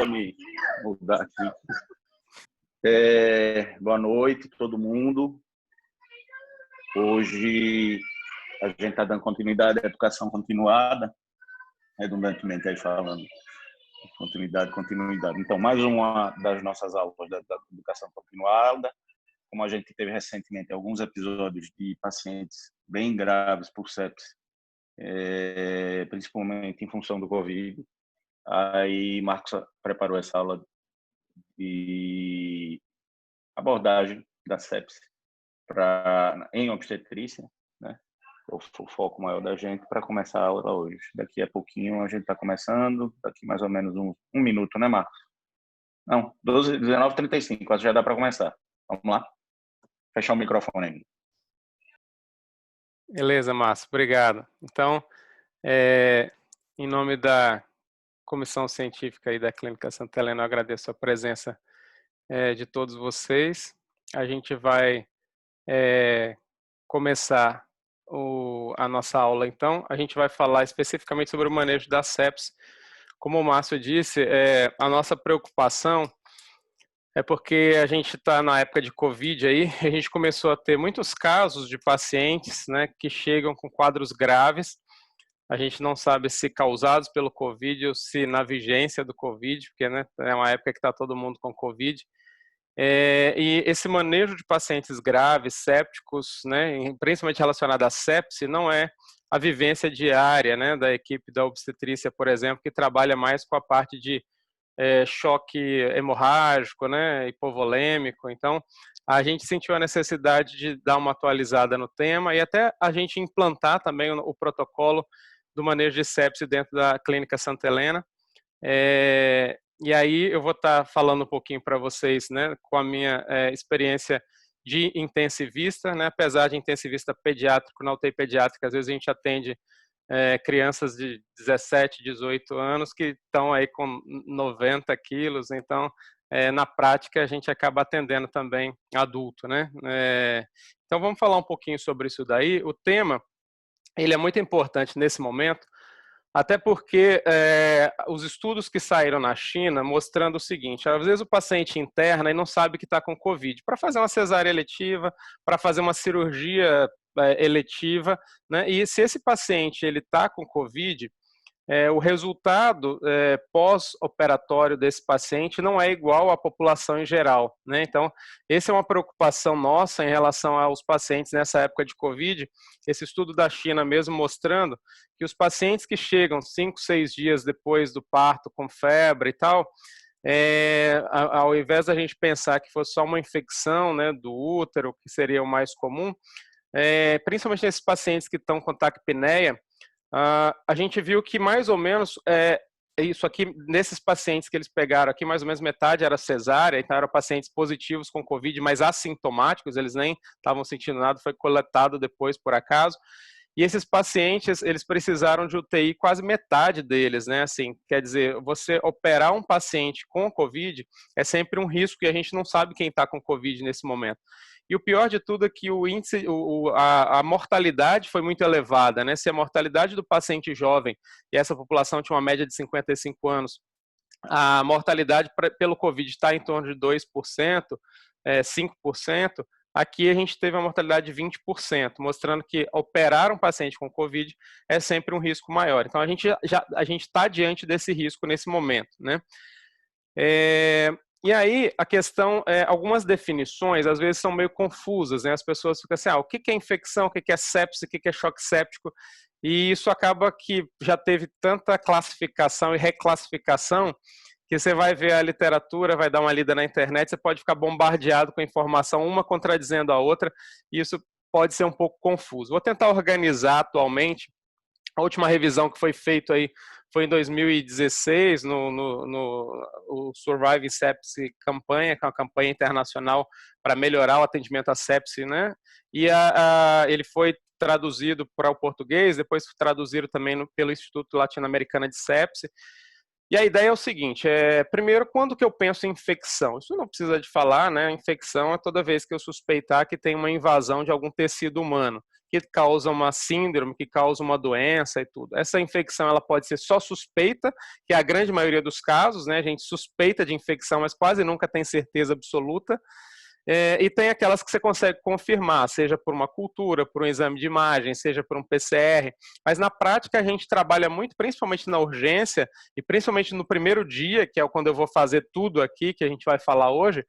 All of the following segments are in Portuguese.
me mudar aqui. Boa noite, todo mundo. Hoje a gente está dando continuidade à educação continuada, redundantemente aí falando, continuidade. Então, mais uma das nossas aulas da educação continuada. Como a gente teve recentemente alguns episódios de pacientes bem graves por sepse, principalmente em função do Covid, aí Marcos preparou essa aula de abordagem da sepse em obstetrícia, né? O foco maior da gente para começar a aula hoje. Daqui a pouquinho a gente está começando, daqui mais ou menos um minuto, né, Marcos? Não, 19h35, acho que já dá para começar. Vamos lá? Fechar o microfone aí. Beleza, Márcio, obrigado. Então, em nome da Comissão Científica e da Clínica Santa Helena, eu agradeço a presença de todos vocês. A gente vai começar a nossa aula, então. A gente vai falar especificamente sobre o manejo da sepse. Como o Márcio disse, a nossa preocupação é porque a gente está na época de Covid aí, a gente começou a ter muitos casos de pacientes, né, que chegam com quadros graves. A gente não sabe se causados pelo Covid ou se na vigência do Covid, porque, né, é uma época que está todo mundo com Covid. E esse manejo de pacientes graves, sépticos, né, principalmente relacionado à sepse, não é a vivência diária, né, da equipe da obstetrícia, por exemplo, que trabalha mais com a parte de choque hemorrágico, né, hipovolêmico. Então, a gente sentiu a necessidade de dar uma atualizada no tema e até a gente implantar também o protocolo do manejo de sepse dentro da Clínica Santa Helena. E aí eu vou estar falando um pouquinho para vocês, né, com a minha experiência de intensivista, né, apesar de intensivista pediátrico, na UTI pediátrica, às vezes a gente atende crianças de 17, 18 anos que estão aí com 90 quilos, então na prática a gente acaba atendendo também adulto, né? Então vamos falar um pouquinho sobre isso daí. O tema, ele é muito importante nesse momento, até porque os estudos que saíram na China mostrando o seguinte: às vezes o paciente interna e não sabe que está com Covid. Para fazer uma cesárea eletiva, para fazer uma cirurgia eletiva, né? E se esse paciente ele está com Covid, o resultado pós-operatório desse paciente não é igual à população em geral, né? Então, essa é uma preocupação nossa em relação aos pacientes nessa época de Covid. Esse estudo da China mesmo mostrando que os pacientes que chegam 5, 6 dias depois do parto com febre e tal, ao invés da gente pensar que fosse só uma infecção, né, do útero, que seria o mais comum, principalmente nesses pacientes que estão com taquipneia, a gente viu que mais ou menos isso aqui, nesses pacientes que eles pegaram aqui, mais ou menos metade era cesárea, então eram pacientes positivos com Covid, mas assintomáticos, eles nem estavam sentindo nada, foi coletado depois por acaso. E esses pacientes, eles precisaram de UTI, quase metade deles, né? Assim, quer dizer, você operar um paciente com Covid é sempre um risco e a gente não sabe quem está com Covid nesse momento. E o pior de tudo é que o índice, a mortalidade foi muito elevada, né? Se a mortalidade do paciente jovem, e essa população tinha uma média de 55 anos, a mortalidade pelo Covid está em torno de 2%, 5%, aqui a gente teve uma mortalidade de 20%, mostrando que operar um paciente com Covid é sempre um risco maior. Então, a gente está diante desse risco nesse momento, né? E aí, a questão, algumas definições, às vezes, são meio confusas, né? As pessoas ficam assim, o que é infecção, o que é sepse, o que é choque séptico, e isso acaba que já teve tanta classificação e reclassificação que você vai ver a literatura, vai dar uma lida na internet, você pode ficar bombardeado com informação, uma contradizendo a outra, e isso pode ser um pouco confuso. Vou tentar organizar atualmente. A última revisão que foi feita aí foi em 2016, no Surviving Sepsis Campanha, que é uma campanha internacional para melhorar o atendimento à sepse, né? E ele foi traduzido para o português, depois traduzido também pelo Instituto Latino-Americano de Sepse. E a ideia é o seguinte, primeiro, quando que eu penso em infecção? Isso não precisa de falar, né? Infecção é toda vez que eu suspeitar que tem uma invasão de algum tecido humano, que causa uma síndrome, que causa uma doença e tudo. Essa infecção ela pode ser só suspeita, que é a grande maioria dos casos, né? A gente suspeita de infecção, mas quase nunca tem certeza absoluta. E tem aquelas que você consegue confirmar, seja por uma cultura, por um exame de imagem, seja por um PCR, mas na prática a gente trabalha muito, principalmente na urgência, e principalmente no primeiro dia, que é quando eu vou fazer tudo aqui, que a gente vai falar hoje,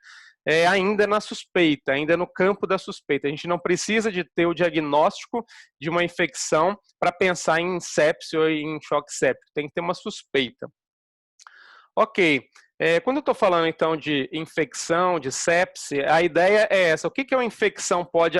ainda na suspeita, ainda no campo da suspeita. A gente não precisa de ter o diagnóstico de uma infecção para pensar em sepse ou em choque séptico, tem que ter uma suspeita. Ok, quando eu estou falando então de infecção, de sepse, a ideia é essa. O que uma infecção pode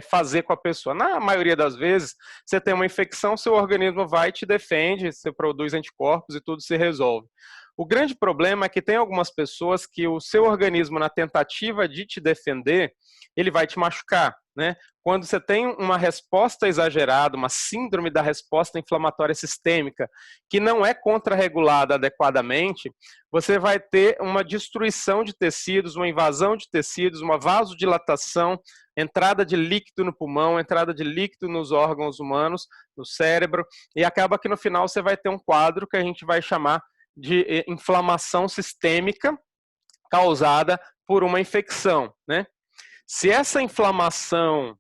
fazer com a pessoa? Na maioria das vezes, você tem uma infecção, seu organismo vai e te defende, você produz anticorpos e tudo se resolve. O grande problema é que tem algumas pessoas que o seu organismo, na tentativa de te defender, ele vai te machucar, né? Quando você tem uma resposta exagerada, uma síndrome da resposta inflamatória sistêmica, que não é contrarregulada adequadamente, você vai ter uma destruição de tecidos, uma invasão de tecidos, uma vasodilatação, entrada de líquido no pulmão, entrada de líquido nos órgãos humanos, no cérebro, e acaba que no final você vai ter um quadro que a gente vai chamar de inflamação sistêmica causada por uma infecção, né? Se essa inflamação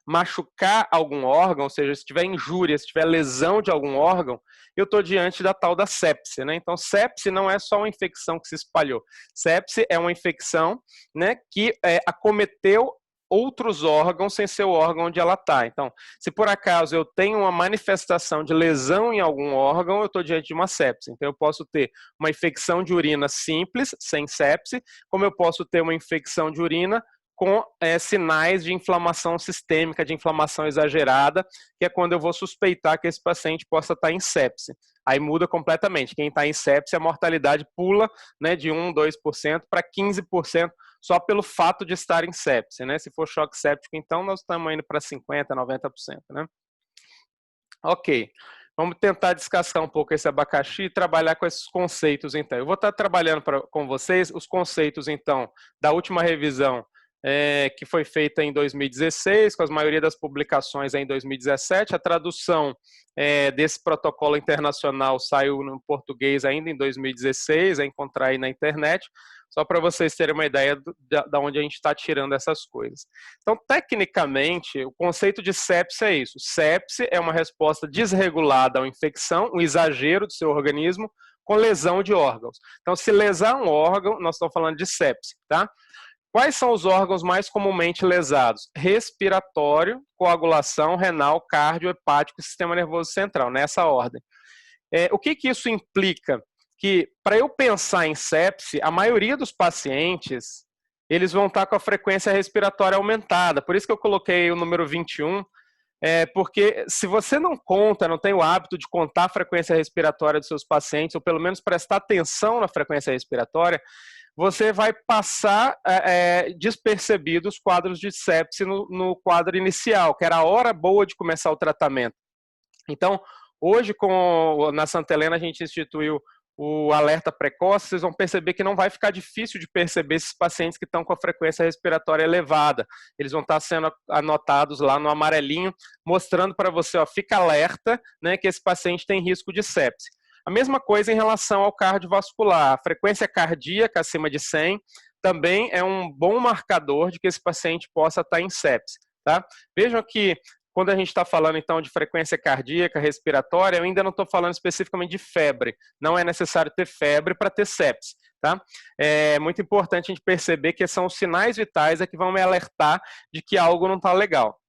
machucar algum órgão, ou seja, se tiver injúria, se tiver lesão de algum órgão, eu estou diante da tal da sepse, né? Então, sepse não é só uma infecção que se espalhou. Sepse é uma infecção, né, que acometeu outros órgãos sem ser o órgão onde ela está. Então, se por acaso eu tenho uma manifestação de lesão em algum órgão, eu estou diante de uma sepse. Então, eu posso ter uma infecção de urina simples, sem sepse, como eu posso ter uma infecção de urina com sinais de inflamação sistêmica, de inflamação exagerada, que é quando eu vou suspeitar que esse paciente possa estar em sepse. Aí muda completamente. Quem está em sepse, a mortalidade pula, né, de 1, 2% para 15%, só pelo fato de estar em sepse, né? Se for choque séptico, então, nós estamos indo para 50%, 90%, né? Ok. Vamos tentar descascar um pouco esse abacaxi e trabalhar com esses conceitos, então. Eu vou estar trabalhando com vocês os conceitos, então, da última revisão, que foi feita em 2016, com a maioria das publicações em 2017. A tradução desse protocolo internacional saiu no português ainda em 2016, é encontrar aí na internet, só para vocês terem uma ideia de onde a gente está tirando essas coisas. Então, tecnicamente, o conceito de sepse é isso. Sepse é uma resposta desregulada a uma infecção, um exagero do seu organismo, com lesão de órgãos. Então, se lesar um órgão, nós estamos falando de sepse, tá? Quais são os órgãos mais comumente lesados? Respiratório, coagulação, renal, cardio, hepático e sistema nervoso central, nessa ordem. O que isso implica? Que para eu pensar em sepse, a maioria dos pacientes, eles vão estar com a frequência respiratória aumentada. Por isso que eu coloquei o número 21, porque se você não conta, não tem o hábito de contar a frequência respiratória dos seus pacientes, ou pelo menos prestar atenção na frequência respiratória, você vai passar despercebido os quadros de sepse no quadro inicial, que era a hora boa de começar o tratamento. Então, hoje, na Santa Helena, a gente instituiu o alerta precoce. Vocês vão perceber que não vai ficar difícil de perceber esses pacientes que estão com a frequência respiratória elevada. Eles vão estar sendo anotados lá no amarelinho, mostrando para você, ó, fica alerta, né, que esse paciente tem risco de sepse. A mesma coisa em relação ao cardiovascular. A frequência cardíaca acima de 100 também é um bom marcador de que esse paciente possa estar em sepse, tá? Vejam que quando a gente está falando, então, de frequência cardíaca, respiratória, eu ainda não estou falando especificamente de febre. Não é necessário ter febre para ter sepse, tá? É muito importante a gente perceber que são os sinais vitais que vão me alertar de que algo não está legal.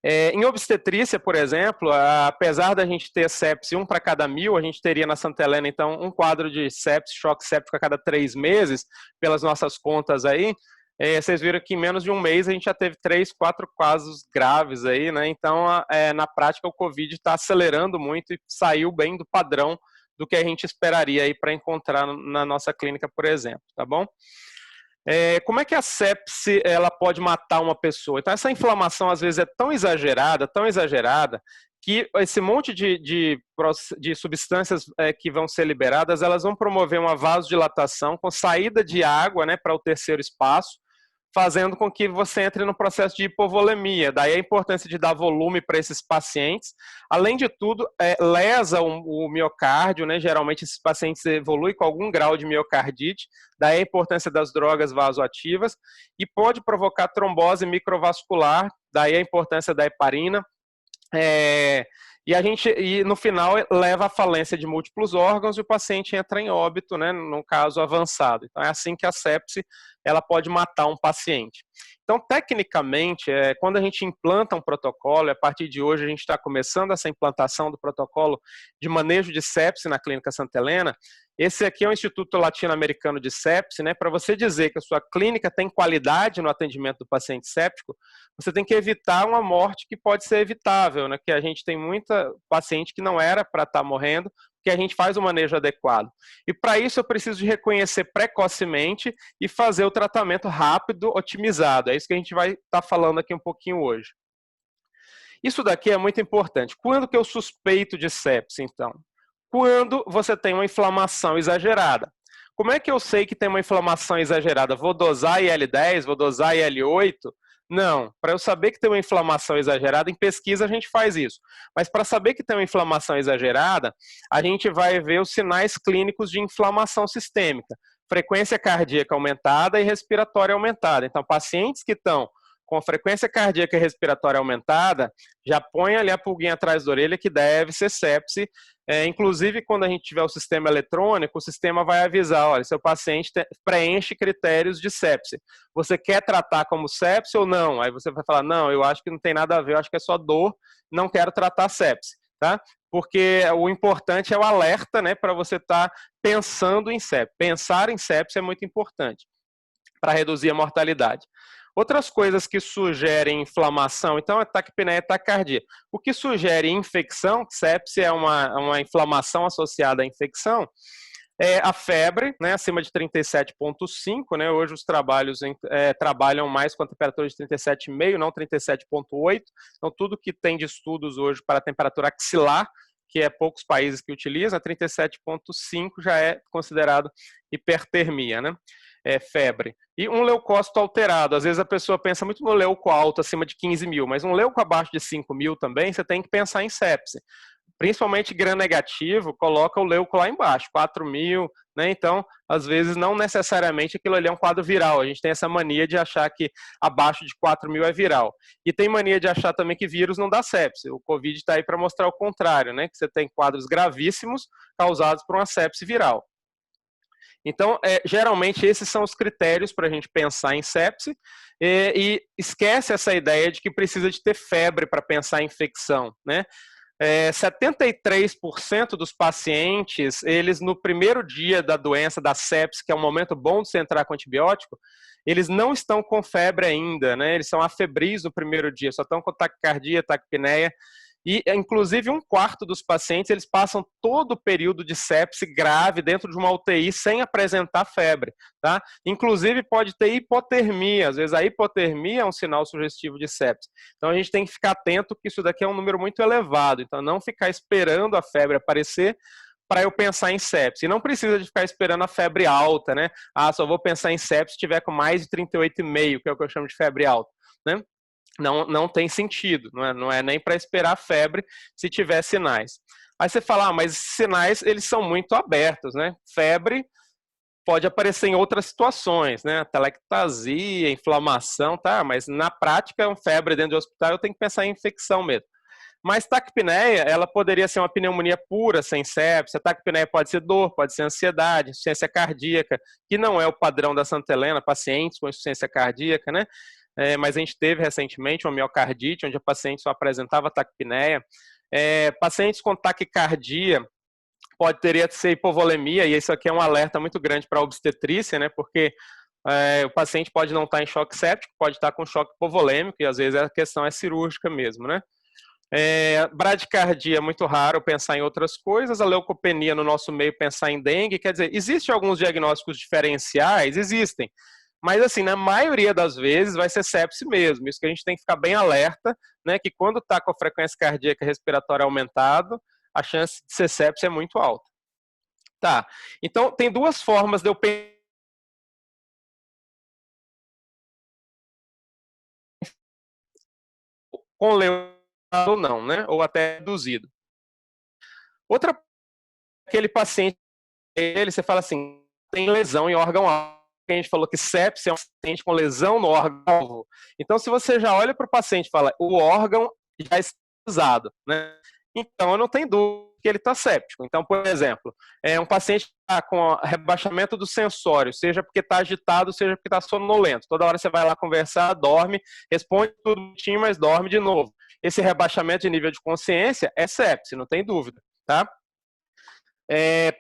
Em obstetrícia, por exemplo, apesar da gente ter sepse 1 para cada 1000, a gente teria na Santa Helena, então, um quadro de sepse, choque séptico a cada 3 meses, pelas nossas contas aí. Vocês viram que em menos de um mês a gente já teve 3, 4 casos graves aí, né? Então, na prática, o Covid está acelerando muito e saiu bem do padrão do que a gente esperaria aí para encontrar na nossa clínica, por exemplo, tá bom? Como é que a sepse ela pode matar uma pessoa? Então, essa inflamação às vezes é tão exagerada, que esse monte de substâncias que vão ser liberadas, elas vão promover uma vasodilatação com saída de água, né, para o terceiro espaço, fazendo com que você entre no processo de hipovolemia. Daí a importância de dar volume para esses pacientes. Além de tudo, lesa o miocárdio, né? Geralmente esses pacientes evoluem com algum grau de miocardite, daí a importância das drogas vasoativas, e pode provocar trombose microvascular, daí a importância da heparina. E no final leva à falência de múltiplos órgãos e o paciente entra em óbito, né, no caso avançado. Então é assim que a sepse ela pode matar um paciente. Então, tecnicamente, quando a gente implanta um protocolo, a partir de hoje a gente está começando essa implantação do protocolo de manejo de sepse na Clínica Santa Helena. Esse aqui é o Instituto Latino-Americano de Sepse, né? Para você dizer que a sua clínica tem qualidade no atendimento do paciente séptico, você tem que evitar uma morte que pode ser evitável, né? Que a gente tem muita paciente que não era para estar morrendo, que a gente faz o manejo adequado. E para isso eu preciso de reconhecer precocemente e fazer o tratamento rápido, otimizado. É isso que a gente vai estar falando aqui um pouquinho hoje. Isso daqui é muito importante. Quando que eu suspeito de sepse, então? Quando você tem uma inflamação exagerada. Como é que eu sei que tem uma inflamação exagerada? Vou dosar IL-10, vou dosar IL-8? Não, para eu saber que tem uma inflamação exagerada, em pesquisa a gente faz isso. Mas para saber que tem uma inflamação exagerada, a gente vai ver os sinais clínicos de inflamação sistêmica. Frequência cardíaca aumentada e respiratória aumentada. Então, pacientes que estão com frequência cardíaca e respiratória aumentada, já põe ali a pulguinha atrás da orelha que deve ser sepse. Inclusive, quando a gente tiver o sistema eletrônico, o sistema vai avisar, olha, seu paciente preenche critérios de sepse. Você quer tratar como sepse ou não? Aí você vai falar, não, eu acho que não tem nada a ver, eu acho que é só dor, não quero tratar sepse, tá? Porque o importante é o alerta, né, para você estar pensando em sepse. Pensar em sepse é muito importante para reduzir a mortalidade. Outras coisas que sugerem inflamação, então, é taquipneia e taquicardia. O que sugere infecção, sepse é uma inflamação associada à infecção, é a febre, né, acima de 37,5, né, hoje os trabalhos trabalham mais com a temperatura de 37,5, não 37,8, então tudo que tem de estudos hoje para a temperatura axilar, que é poucos países que utilizam, 37,5 já é considerado hipertermia, né? Febre. E um leucócito alterado. Às vezes a pessoa pensa muito no leuco alto, acima de 15 mil, mas um leuco abaixo de 5 mil também, você tem que pensar em sepse. Principalmente gram negativo, coloca o leuco lá embaixo, 4 mil, né? Então, às vezes, não necessariamente aquilo ali é um quadro viral. A gente tem essa mania de achar que abaixo de 4 mil é viral. E tem mania de achar também que vírus não dá sepse. O Covid está aí para mostrar o contrário, né? Que você tem quadros gravíssimos causados por uma sepse viral. Então, geralmente, esses são os critérios para a gente pensar em sepse e esquece essa ideia de que precisa de ter febre para pensar em infecção, né? 73% dos pacientes, eles no primeiro dia da doença, da sepse, que é um momento bom de você entrar com antibiótico, eles não estão com febre ainda, né? Eles são afebris no primeiro dia, só estão com taquicardia, taquipneia. E, inclusive, 1/4 dos pacientes, eles passam todo o período de sepse grave dentro de uma UTI sem apresentar febre, tá? Inclusive, pode ter hipotermia. Às vezes, a hipotermia é um sinal sugestivo de sepse. Então, a gente tem que ficar atento que isso daqui é um número muito elevado. Então, não ficar esperando a febre aparecer para eu pensar em sepse. E não precisa de ficar esperando a febre alta, né? Ah, só vou pensar em sepse se tiver com mais de 38,5, que é o que eu chamo de febre alta, né? Não tem sentido, não é nem para esperar a febre se tiver sinais. Aí você fala, mas esses sinais eles são muito abertos, né? Febre pode aparecer em outras situações, né? Telectasia, inflamação, tá? Mas na prática, uma febre dentro do hospital, eu tenho que pensar em infecção mesmo. Mas taquipneia, ela poderia ser uma pneumonia pura, sem sepse. A taquipneia pode ser dor, pode ser ansiedade, insuficiência cardíaca, que não é o padrão da Santa Helena, pacientes com insuficiência cardíaca, né? Mas a gente teve recentemente uma miocardite, onde a paciente só apresentava taquipneia. Pacientes com taquicardia poderia ser hipovolemia, e isso aqui é um alerta muito grande para a obstetrícia, né? Porque o paciente pode não estar em choque séptico, pode estar com choque hipovolêmico, e às vezes a questão é cirúrgica mesmo, né? Bradicardia é muito raro pensar em outras coisas, a leucopenia no nosso meio pensar em dengue, quer dizer, existem alguns diagnósticos diferenciais, existem, mas assim, na maioria das vezes vai ser sepse mesmo, isso que a gente tem que ficar bem alerta, né, que quando está com a frequência cardíaca respiratória aumentada, a chance de ser sepse é muito alta. Tá, então tem duas formas de eu pensar com lesão ou não, né? Ou até reduzido. Outra, aquele paciente, você fala assim, tem lesão em órgão-alvo. A gente falou que sepsis é um paciente com lesão no órgão-alvo. Então, se você já olha para o paciente e fala, o órgão já está usado, né? Então, eu não tenho dúvida que ele está séptico. Então, por exemplo, um paciente que está com rebaixamento do sensório, seja porque está agitado, seja porque está sonolento. Toda hora você vai lá conversar, dorme, responde tudo bonitinho, mas dorme de novo. Esse rebaixamento de nível de consciência é sepse, não tem dúvida, tá?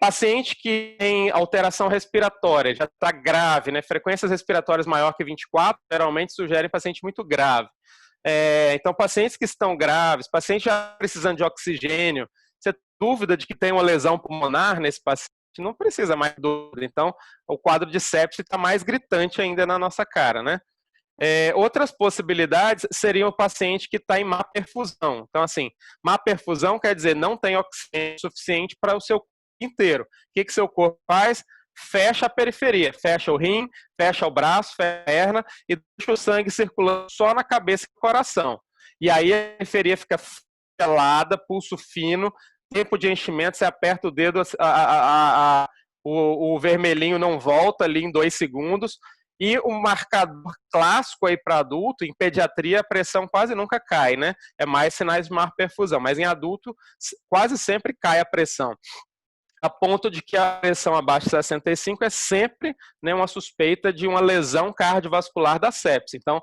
Paciente que tem alteração respiratória, já está grave, né? Frequências respiratórias maior que 24, geralmente sugerem paciente muito grave. Então, pacientes que estão graves, paciente já precisando de oxigênio, você tem dúvida de que tem uma lesão pulmonar nesse paciente, não precisa mais dúvida. Então, o quadro de sepse está mais gritante ainda na nossa cara, né? Outras possibilidades seriam o paciente que está em má perfusão. Então, assim, má perfusão quer dizer não tem oxigênio suficiente para o seu corpo inteiro. O que seu corpo faz? Fecha a periferia, fecha o rim, fecha o braço, fecha a perna e deixa o sangue circulando só na cabeça e no coração. E aí a periferia fica gelada, pulso fino, tempo de enchimento, você aperta o dedo, o vermelhinho não volta ali em 2 segundos. E o marcador clássico aí para adulto, em pediatria, a pressão quase nunca cai, né? É mais sinais de má perfusão, mas em adulto quase sempre cai a pressão. A ponto de que a pressão abaixo de 65 é sempre, né, uma suspeita de uma lesão cardiovascular da sepse. Então,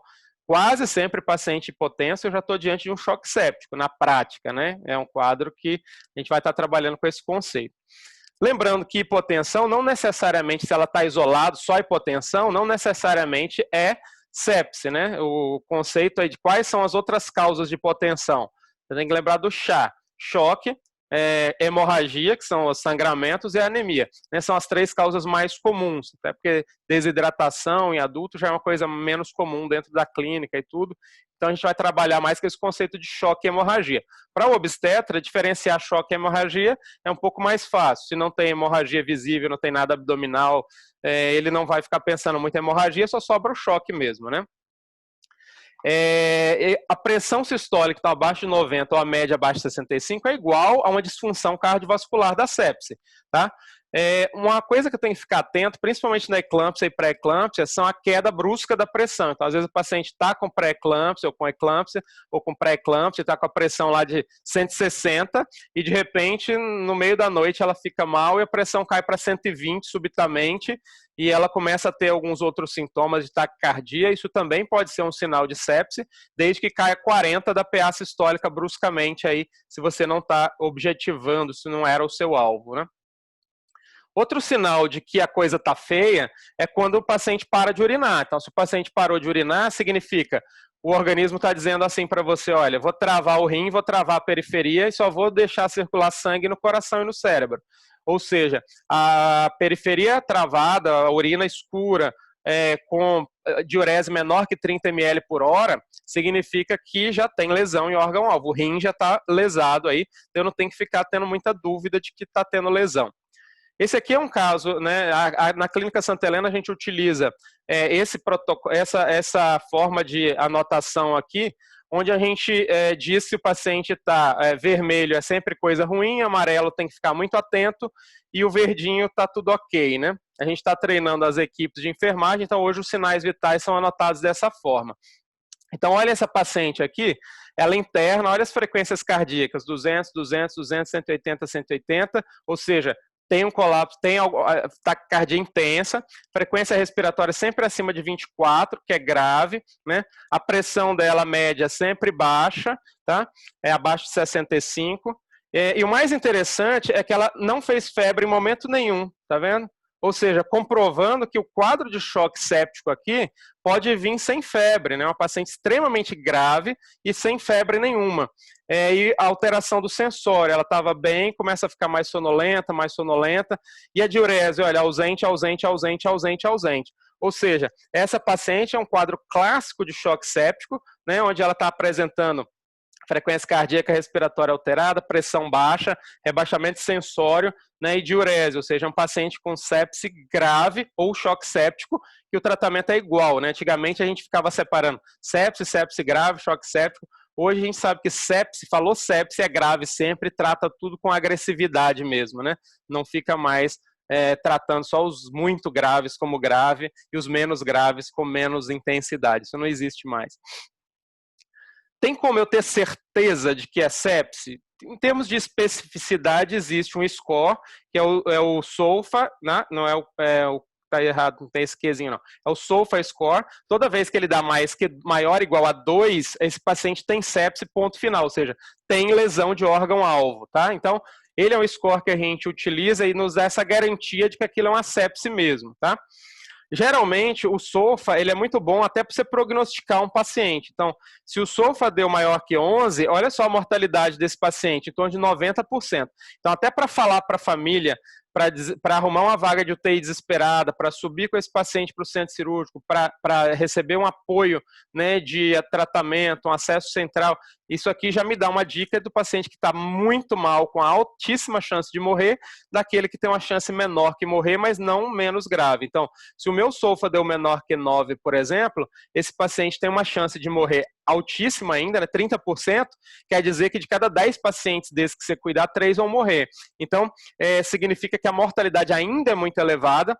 quase sempre paciente hipotenso, eu já estou diante de um choque séptico, na prática, né? É um quadro que a gente vai estar trabalhando com esse conceito. Lembrando que hipotensão não necessariamente, se ela está isolada, só hipotensão, não necessariamente é sepse, né? O conceito aí de quais são as outras causas de hipotensão. Você tem que lembrar do chá. Choque, hemorragia, que são os sangramentos, e a anemia. Né? São as 3 causas mais comuns, até porque desidratação em adulto já é uma coisa menos comum dentro da clínica e tudo. Então a gente vai trabalhar mais com esse conceito de choque e hemorragia. Para o obstetra, diferenciar choque e hemorragia é um pouco mais fácil. Se não tem hemorragia visível, não tem nada abdominal, ele não vai ficar pensando muito em hemorragia, só sobra o choque mesmo, né? A pressão sistólica está abaixo de 90 ou a média abaixo de 65 é igual a uma disfunção cardiovascular da sepse, tá? Uma coisa que eu tenho que ficar atento, principalmente na eclâmpsia e pré-eclâmpsia, são a queda brusca da pressão. Então, às vezes o paciente está com pré-eclâmpsia ou com eclâmpsia ou com pré-eclâmpsia, está com a pressão lá de 160 e de repente, no meio da noite, ela fica mal e a pressão cai para 120 subitamente e ela começa a ter alguns outros sintomas de taquicardia. Isso também pode ser um sinal de sepse, desde que caia 40 da PA sistólica bruscamente aí, se você não está objetivando, se não era o seu alvo, né? Outro sinal de que a coisa está feia é quando o paciente para de urinar. Então, se o paciente parou de urinar, significa o organismo está dizendo assim para você, olha, vou travar o rim, vou travar a periferia e só vou deixar circular sangue no coração e no cérebro. Ou seja, a periferia travada, a urina escura, com diurese menor que 30 ml por hora, significa que já tem lesão em órgão-alvo. O rim já está lesado aí, então eu não tenho que ficar tendo muita dúvida de que está tendo lesão. Esse aqui é um caso, né? Na Clínica Santa Helena a gente utiliza esse protocolo, essa forma de anotação aqui, onde a gente diz se o paciente está vermelho é sempre coisa ruim, amarelo tem que ficar muito atento e o verdinho está tudo ok, né? A gente está treinando as equipes de enfermagem, então hoje os sinais vitais são anotados dessa forma. Então, olha essa paciente aqui, ela interna, olha as frequências cardíacas, 200, 200, 200, 180, 180, ou seja, tem um colapso, tem taquicardia intensa, frequência respiratória sempre acima de 24, que é grave, né? A pressão dela média sempre baixa, tá? É abaixo de 65. E o mais interessante é que ela não fez febre em momento nenhum, tá vendo? Ou seja, comprovando que o quadro de choque séptico aqui pode vir sem febre, né? Uma paciente extremamente grave e sem febre nenhuma. E a alteração do sensório, ela estava bem, começa a ficar mais sonolenta, e a diurese, olha, ausente, ausente, ausente, ausente, ausente. Ou seja, essa paciente é um quadro clássico de choque séptico, né? Onde ela está apresentando frequência cardíaca respiratória alterada, pressão baixa, rebaixamento sensório, né, e diurese, ou seja, um paciente com sepse grave ou choque séptico, que o tratamento é igual, né? Antigamente a gente ficava separando sepse grave, choque séptico. Hoje a gente sabe que sepse, falou sepse, é grave sempre, trata tudo com agressividade mesmo, né? Não fica mais tratando só os muito graves como grave e os menos graves com menos intensidade. Isso não existe mais. Tem como eu ter certeza de que é sepse? Em termos de especificidade, existe um score, que é o SOFA, né? Não é o tá errado, não tem esse quezinho não. É o SOFA score. Toda vez que ele dá maior ou igual a 2, esse paciente tem sepse, ponto final, ou seja, tem lesão de órgão-alvo, tá? Então, ele é um score que a gente utiliza e nos dá essa garantia de que aquilo é uma sepse mesmo, tá? Geralmente, o SOFA ele é muito bom até para você prognosticar um paciente. Então, se o SOFA deu maior que 11, olha só a mortalidade desse paciente, em torno de 90%. Então, até para falar para a família, para arrumar uma vaga de UTI desesperada, para subir com esse paciente para o centro cirúrgico, para receber um apoio, né, de tratamento, um acesso central, isso aqui já me dá uma dica do paciente que está muito mal, com altíssima chance de morrer, daquele que tem uma chance menor que morrer, mas não menos grave. Então, se o meu SOFA deu menor que 9, por exemplo, esse paciente tem uma chance de morrer altíssima ainda, né, 30%, quer dizer que de cada 10 pacientes desses que você cuidar, 3 vão morrer. Então, significa que a mortalidade ainda é muito elevada,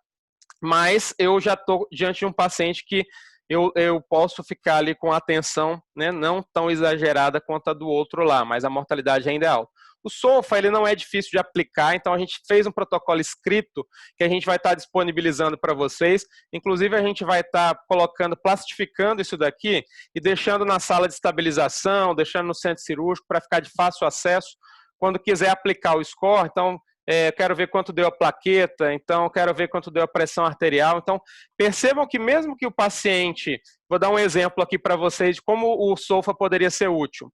mas eu já estou diante de um paciente que eu posso ficar ali com atenção, né, não tão exagerada quanto a do outro lá, mas a mortalidade ainda é alta. O SOFA ele não é difícil de aplicar, então a gente fez um protocolo escrito que a gente vai estar disponibilizando para vocês. Inclusive a gente vai estar colocando, plastificando isso daqui e deixando na sala de estabilização, deixando no centro cirúrgico para ficar de fácil acesso quando quiser aplicar o score. Então, quero ver quanto deu a plaqueta, então quero ver quanto deu a pressão arterial. Então, percebam que mesmo que o paciente, vou dar um exemplo aqui para vocês de como o SOFA poderia ser útil.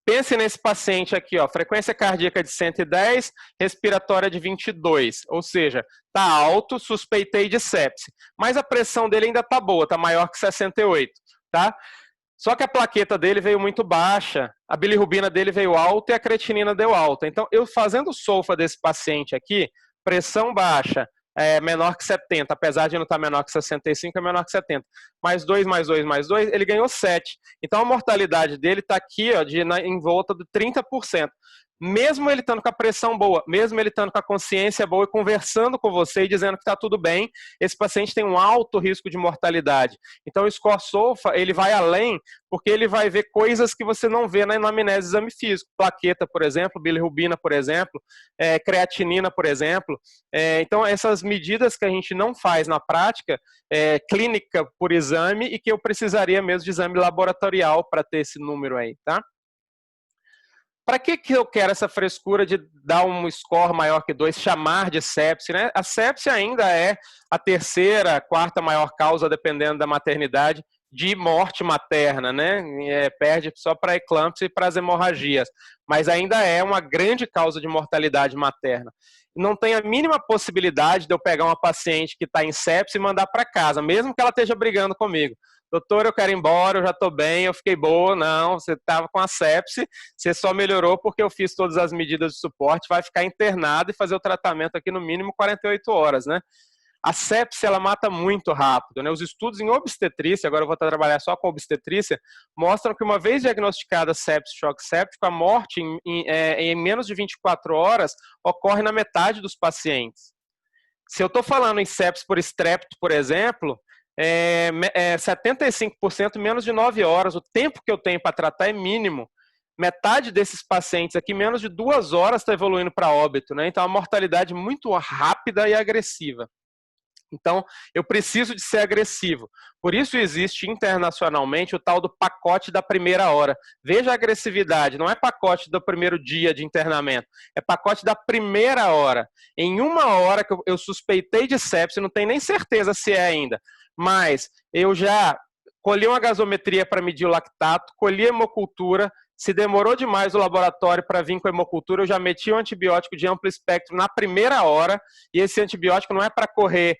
Pense nesse paciente aqui, ó, frequência cardíaca de 110, respiratória de 22, ou seja, está alto, suspeitei de sepse, mas a pressão dele ainda está boa, está maior que 68, tá? Só que a plaqueta dele veio muito baixa, a bilirrubina dele veio alta e a creatinina deu alta. Então, eu fazendo o SOFA desse paciente aqui, pressão baixa, menor que 70, apesar de não estar menor que 65, é menor que 70. Mais 2, mais 2, mais 2, ele ganhou 7. Então, a mortalidade dele está aqui ó, em volta de 30%. Mesmo ele estando com a pressão boa, mesmo ele estando com a consciência boa e conversando com você e dizendo que está tudo bem, esse paciente tem um alto risco de mortalidade. Então, o score SOFA, ele vai além, porque ele vai ver coisas que você não vê na anamnese de exame físico. Plaqueta, por exemplo, bilirrubina, por exemplo, creatinina, por exemplo. Então, essas medidas que a gente não faz na prática, clínica por exame, e que eu precisaria mesmo de exame laboratorial para ter esse número aí, tá? Para que eu quero essa frescura de dar um score maior que 2, chamar de sepse, né? A sepse ainda é a terceira, quarta maior causa, dependendo da maternidade, de morte materna, né? Perde só para a eclâmpsia e para as hemorragias, mas ainda é uma grande causa de mortalidade materna. Não tem a mínima possibilidade de eu pegar uma paciente que está em sepse e mandar para casa, mesmo que ela esteja brigando comigo. Doutor, eu quero ir embora, eu já estou bem, eu fiquei boa. Não, você estava com a sepse, você só melhorou porque eu fiz todas as medidas de suporte, vai ficar internado e fazer o tratamento aqui no mínimo 48 horas, né? A sepse, ela mata muito rápido, né? Os estudos em obstetrícia, agora eu vou trabalhar só com obstetrícia, mostram que uma vez diagnosticada sepse, choque séptico, a morte em menos de 24 horas ocorre na metade dos pacientes. Se eu estou falando em sepse por estrepto, por exemplo, 75% menos de 9 horas. O tempo que eu tenho para tratar é mínimo. Metade desses pacientes aqui, menos de 2 horas, está evoluindo para óbito, né? Então, a mortalidade muito rápida e agressiva. Então, eu preciso de ser agressivo. Por isso existe internacionalmente o tal do pacote da primeira hora. Veja a agressividade, não é pacote do primeiro dia de internamento, é pacote da primeira hora. Em 1 hora que eu suspeitei de sepse, não tenho nem certeza se é ainda, mas eu já colhi uma gasometria para medir o lactato, colhi a hemocultura. Se demorou demais o laboratório para vir com a hemocultura, eu já meti o antibiótico de amplo espectro na primeira hora, e esse antibiótico não é para correr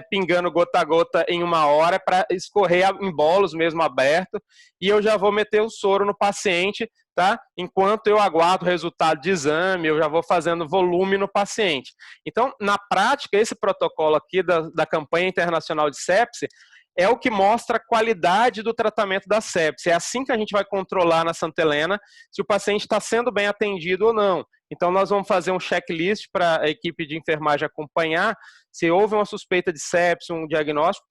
pingando gota a gota em 1 hora, é para escorrer em bolos mesmo aberto, e eu já vou meter o soro no paciente, tá? Enquanto eu aguardo o resultado de exame, eu já vou fazendo volume no paciente. Então, na prática, esse protocolo aqui da campanha internacional de sepse, é o que mostra a qualidade do tratamento da sepse. É assim que a gente vai controlar na Santa Helena se o paciente está sendo bem atendido ou não. Então, nós vamos fazer um checklist para a equipe de enfermagem acompanhar se houve uma suspeita de sepse, um diagnóstico,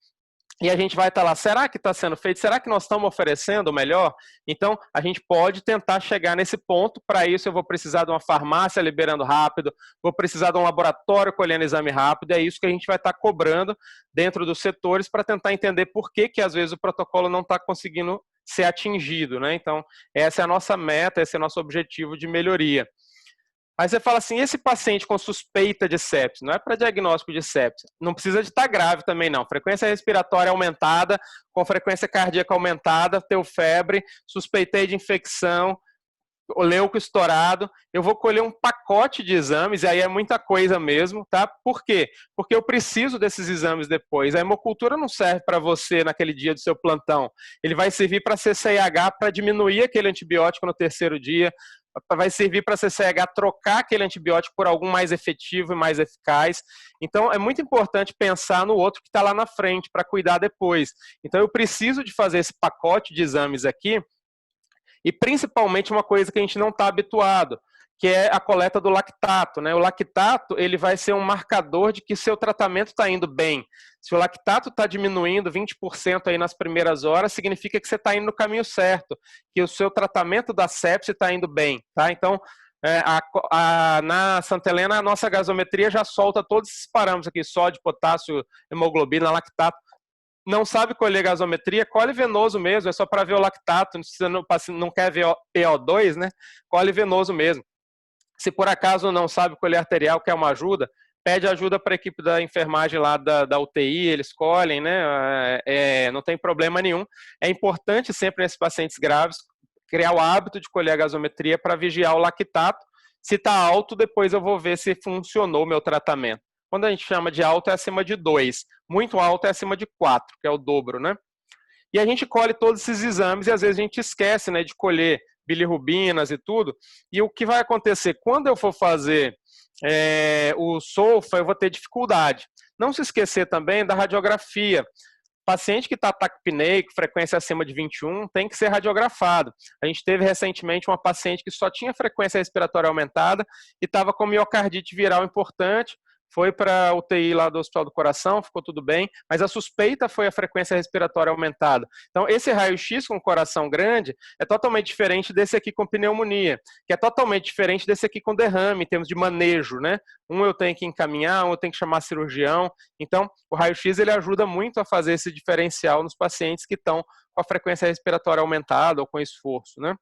e a gente vai estar lá, será que está sendo feito? Será que nós estamos oferecendo o melhor? Então, a gente pode tentar chegar nesse ponto. Para isso, eu vou precisar de uma farmácia liberando rápido, vou precisar de um laboratório colhendo exame rápido. É isso que a gente vai estar cobrando dentro dos setores para tentar entender por que, às vezes, o protocolo não está conseguindo ser atingido, né? Então, essa é a nossa meta, esse é o nosso objetivo de melhoria. Aí você fala assim, esse paciente com suspeita de sepse, não é para diagnóstico de sepse, não precisa de estar grave também não, frequência respiratória aumentada, com frequência cardíaca aumentada, teu febre, suspeitei de infecção, leuco estourado, eu vou colher um pacote de exames, e aí é muita coisa mesmo, tá? Por quê? Porque eu preciso desses exames depois. A hemocultura não serve para você naquele dia do seu plantão, ele vai servir para CCIH para diminuir aquele antibiótico no terceiro dia, vai servir para a CCH trocar aquele antibiótico por algum mais efetivo e mais eficaz. Então, é muito importante pensar no outro que está lá na frente para cuidar depois. Então, eu preciso de fazer esse pacote de exames aqui e, principalmente, uma coisa que a gente não está habituado, que é a coleta do lactato, né? O lactato ele vai ser um marcador de que seu tratamento está indo bem. Se o lactato está diminuindo 20% aí nas primeiras horas, significa que você está indo no caminho certo, que o seu tratamento da sepse está indo bem, tá? Então, na Santa Helena, a nossa gasometria já solta todos esses parâmetros aqui, sódio, potássio, hemoglobina, lactato. Não sabe colher gasometria, colhe venoso mesmo, é só para ver o lactato, se não quer ver PO2, né? Colhe venoso mesmo. Se por acaso não sabe colher arterial, quer uma ajuda, pede ajuda para a equipe da enfermagem lá da UTI, eles colhem, né? Não tem problema nenhum. É importante sempre nesses pacientes graves criar o hábito de colher a gasometria para vigiar o lactato. Se está alto, depois eu vou ver se funcionou o meu tratamento. Quando a gente chama de alto, é acima de 2. Muito alto é acima de 4, que é o dobro, né? E a gente colhe todos esses exames e às vezes a gente esquece, né, de colher bilirrubinas e tudo. E o que vai acontecer? Quando eu for fazer o SOFA, eu vou ter dificuldade. Não se esquecer também da radiografia. Paciente que está taquipneico, frequência acima de 21, tem que ser radiografado. A gente teve recentemente uma paciente que só tinha frequência respiratória aumentada e estava com miocardite viral importante, foi para a UTI lá do Hospital do Coração, ficou tudo bem, mas a suspeita foi a frequência respiratória aumentada. Então, esse raio-x com coração grande é totalmente diferente desse aqui com pneumonia, que é totalmente diferente desse aqui com derrame, em termos de manejo, né? Um eu tenho que encaminhar, um eu tenho que chamar cirurgião. Então, o raio-x ele ajuda muito a fazer esse diferencial nos pacientes que estão com a frequência respiratória aumentada ou com esforço, né?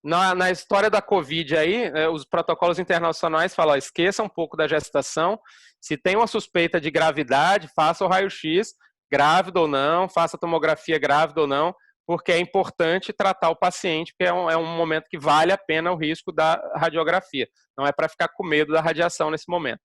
Na história da Covid aí, os protocolos internacionais falam, esqueça um pouco da gestação, se tem uma suspeita de gravidade, faça o raio-x, grávido ou não, faça a tomografia grávida ou não, porque é importante tratar o paciente, porque é um momento que vale a pena o risco da radiografia, não é para ficar com medo da radiação nesse momento.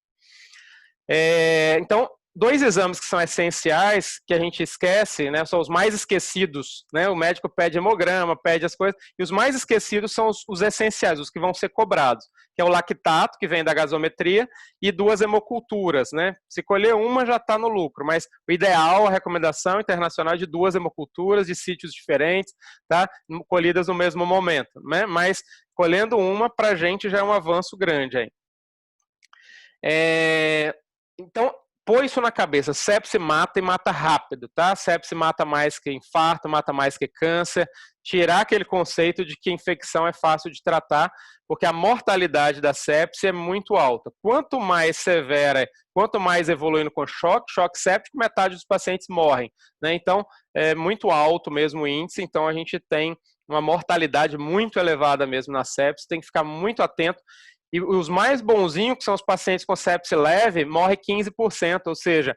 Então, 2 exames que são essenciais, que a gente esquece, né, são os mais esquecidos, né, o médico pede hemograma, pede as coisas, e os mais esquecidos são os essenciais, os que vão ser cobrados, que é o lactato, que vem da gasometria, e 2 hemoculturas, né, se colher uma já está no lucro, mas o ideal, a recomendação internacional é de 2 hemoculturas, de sítios diferentes, tá, colhidas no mesmo momento, né, mas colhendo uma, para a gente já é um avanço grande aí. Então, põe isso na cabeça, sepse mata e mata rápido, tá? Sepse mata mais que infarto, mata mais que câncer. Tirar aquele conceito de que infecção é fácil de tratar, porque a mortalidade da sepse é muito alta. Quanto mais severa, quanto mais evoluindo com choque séptico, metade dos pacientes morrem, né? Então, é muito alto mesmo o índice, então a gente tem uma mortalidade muito elevada mesmo na sepse, tem que ficar muito atento. E os mais bonzinhos, que são os pacientes com sepse leve, morre 15%, ou seja,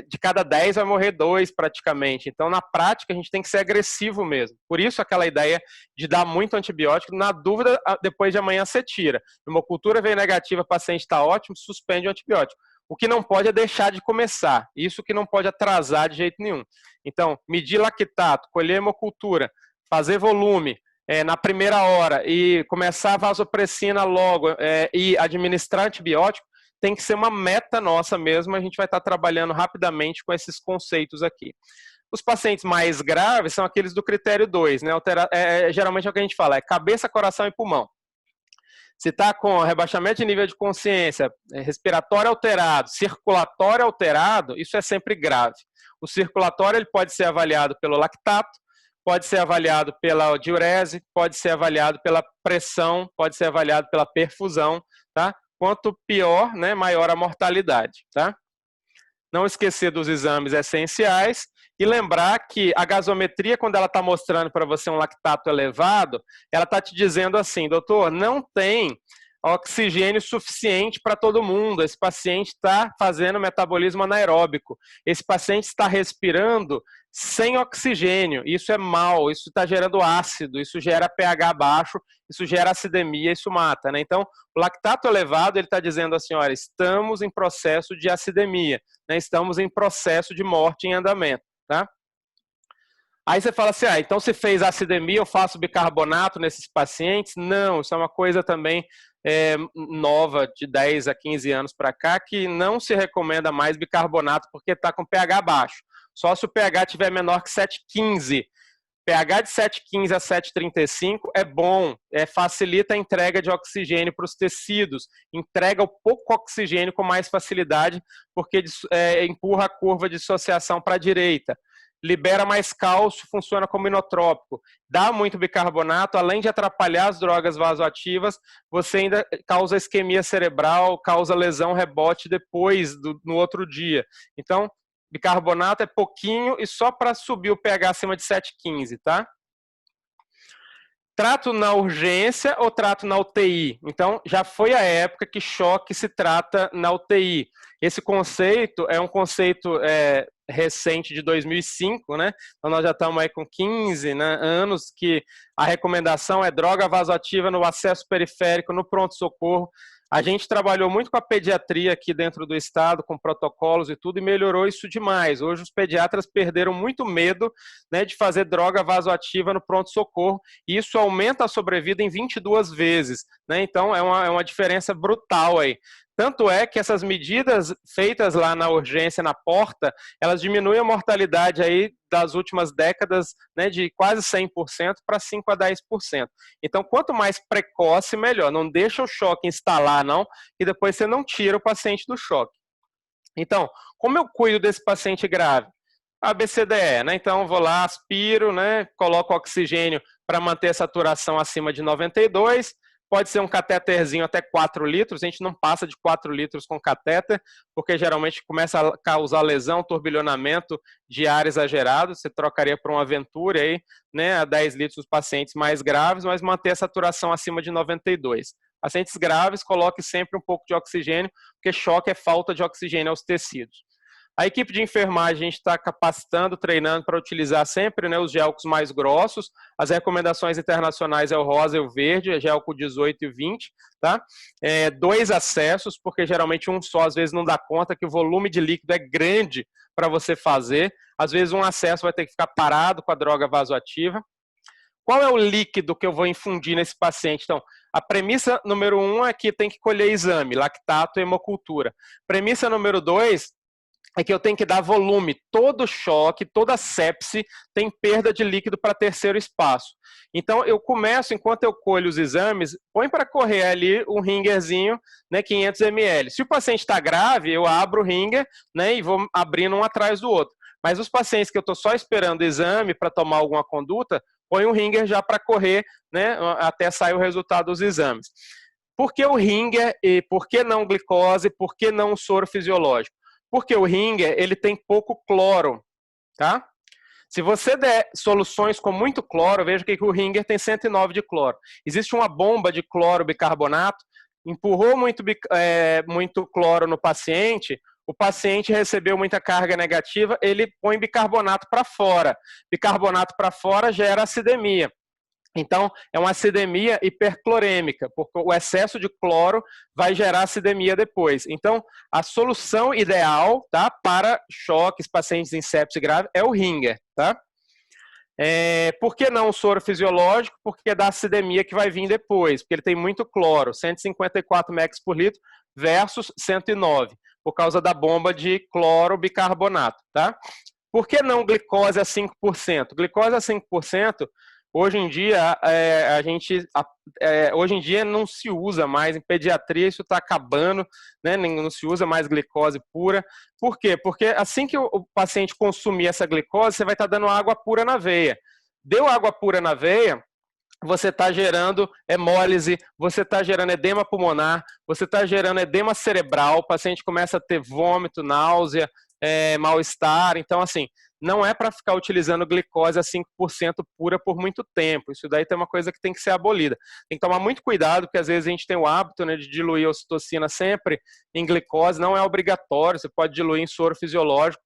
de cada 10 vai morrer 2 praticamente. Então, na prática, a gente tem que ser agressivo mesmo. Por isso, aquela ideia de dar muito antibiótico, na dúvida, depois de amanhã você tira. Hemocultura veio negativa, o paciente está ótimo, suspende o antibiótico. O que não pode é deixar de começar. Isso que não pode atrasar de jeito nenhum. Então, medir lactato, colher hemocultura, fazer volume, na primeira hora e começar a vasopressina logo e administrar antibiótico, tem que ser uma meta nossa mesmo, a gente vai estar trabalhando rapidamente com esses conceitos aqui. Os pacientes mais graves são aqueles do critério 2, né? Geralmente é o que a gente fala, é cabeça, coração e pulmão. Se está com rebaixamento de nível de consciência, respiratório alterado, circulatório alterado, isso é sempre grave. O circulatório ele pode ser avaliado pelo lactato, pode ser avaliado pela diurese, pode ser avaliado pela pressão, pode ser avaliado pela perfusão, tá? Quanto pior, né, maior a mortalidade, tá? Não esquecer dos exames essenciais e lembrar que a gasometria, quando ela está mostrando para você um lactato elevado, ela está te dizendo assim, doutor, não tem oxigênio suficiente para todo mundo, esse paciente está fazendo metabolismo anaeróbico, esse paciente está respirando sem oxigênio, isso é mal, isso está gerando ácido, isso gera pH baixo, isso gera acidemia, isso mata, né? Então, o lactato elevado, ele está dizendo assim, olha, estamos em processo de acidemia, né? Estamos em processo de morte em andamento, tá? Aí você fala assim, então se fez acidemia, eu faço bicarbonato nesses pacientes? Não, isso é uma coisa também nova, de 10 a 15 anos para cá, que não se recomenda mais bicarbonato porque está com pH baixo. Só se o pH tiver menor que 7,15. pH de 7,15 a 7,35 é bom, facilita a entrega de oxigênio para os tecidos, entrega o pouco oxigênio com mais facilidade, porque empurra a curva de dissociação para a direita. Libera mais cálcio, funciona como inotrópico. Dá muito bicarbonato, além de atrapalhar as drogas vasoativas, você ainda causa isquemia cerebral, causa lesão rebote depois, no outro dia. Então, bicarbonato é pouquinho e só para subir o pH acima de 7,15, tá? Trato na urgência ou trato na UTI? Então, já foi a época que choque se trata na UTI. Esse conceito é um conceito recente de 2005, né? Então, nós já estamos aí com 15 anos que a recomendação é droga vasoativa no acesso periférico, no pronto-socorro. A gente trabalhou muito com a pediatria aqui dentro do estado, com protocolos e tudo, e melhorou isso demais. Hoje os pediatras perderam muito medo, né, de fazer droga vasoativa no pronto-socorro, e isso aumenta a sobrevida em 22 vezes, né? Então é uma diferença brutal aí. Tanto é que essas medidas feitas lá na urgência, na porta, elas diminuem a mortalidade aí das últimas décadas, né, de quase 100% para 5 a 10%. Então, quanto mais precoce, melhor. Não deixa o choque instalar, não, e depois você não tira o paciente do choque. Então, como eu cuido desse paciente grave? ABCDE, né? Então, vou lá, aspiro, né, coloco oxigênio para manter a saturação acima de 92, pode ser um catéterzinho até 4 litros, a gente não passa de 4 litros com catéter, porque geralmente começa a causar lesão, turbilhonamento de ar exagerado, você trocaria por uma Venturi aí, né, a 10 litros os pacientes mais graves, mas manter a saturação acima de 92. Pacientes graves, coloque sempre um pouco de oxigênio, porque choque é falta de oxigênio aos tecidos. A equipe de enfermagem, a gente está capacitando, treinando para utilizar sempre, né, os gelcos mais grossos. As recomendações internacionais é o rosa e o verde, é gelco 18 e 20, tá? 2 acessos, porque geralmente um só às vezes não dá conta que o volume de líquido é grande para você fazer. Às vezes um acesso vai ter que ficar parado com a droga vasoativa. Qual é o líquido que eu vou infundir nesse paciente? Então, a premissa número 1 é que tem que colher exame, lactato e hemocultura. Premissa número 2 é que eu tenho que dar volume. Todo choque, toda sepse tem perda de líquido para terceiro espaço. Então, eu começo, enquanto eu colho os exames, põe para correr ali um ringerzinho, né, 500 ml. Se o paciente está grave, eu abro o ringer, né, e vou abrindo um atrás do outro. Mas os pacientes que eu estou só esperando o exame para tomar alguma conduta, põe um ringer já para correr, né, até sair o resultado dos exames. Por que o ringer e por que não glicose, por que não soro fisiológico? Porque o ringer, ele tem pouco cloro, tá? Se você der soluções com muito cloro, veja que o ringer tem 109 de cloro. Existe uma bomba de cloro bicarbonato, empurrou muito cloro no paciente, o paciente recebeu muita carga negativa, ele põe bicarbonato para fora. Bicarbonato para fora gera acidemia. Então, é uma acidemia hiperclorêmica, porque o excesso de cloro vai gerar acidemia depois. Então, a solução ideal, tá, para choques, pacientes em sepse grave, é o ringer, tá? Por que não o soro fisiológico? Porque é da acidemia que vai vir depois, porque ele tem muito cloro, 154 mEq por litro versus 109, por causa da bomba de clorobicarbonato, tá? Por que não glicose a 5%? Glicose a 5%, hoje em dia, hoje em dia não se usa mais, em pediatria isso está acabando, né? Não se usa mais glicose pura. Por quê? Porque assim que o paciente consumir essa glicose, você vai estar dando água pura na veia. Deu água pura na veia, você está gerando hemólise, você está gerando edema pulmonar, você está gerando edema cerebral, o paciente começa a ter vômito, náusea, mal-estar. Então, assim, não é para ficar utilizando glicose a 5% pura por muito tempo. Isso daí tem uma coisa que tem que ser abolida. Tem que tomar muito cuidado, porque às vezes a gente tem o hábito, né, de diluir a ocitocina sempre em glicose. Não é obrigatório, você pode diluir em soro fisiológico.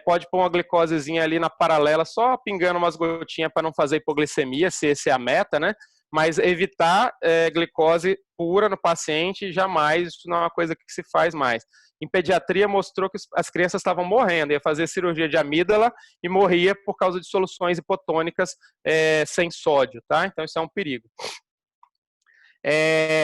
Pode pôr uma glicosezinha ali na paralela, só pingando umas gotinhas para não fazer hipoglicemia, se essa é a meta, né? Mas evitar glicose pura no paciente, jamais, isso não é uma coisa que se faz mais. Em pediatria mostrou que as crianças estavam morrendo, ia fazer cirurgia de amígdala e morria por causa de soluções hipotônicas sem sódio, tá? Então isso é um perigo.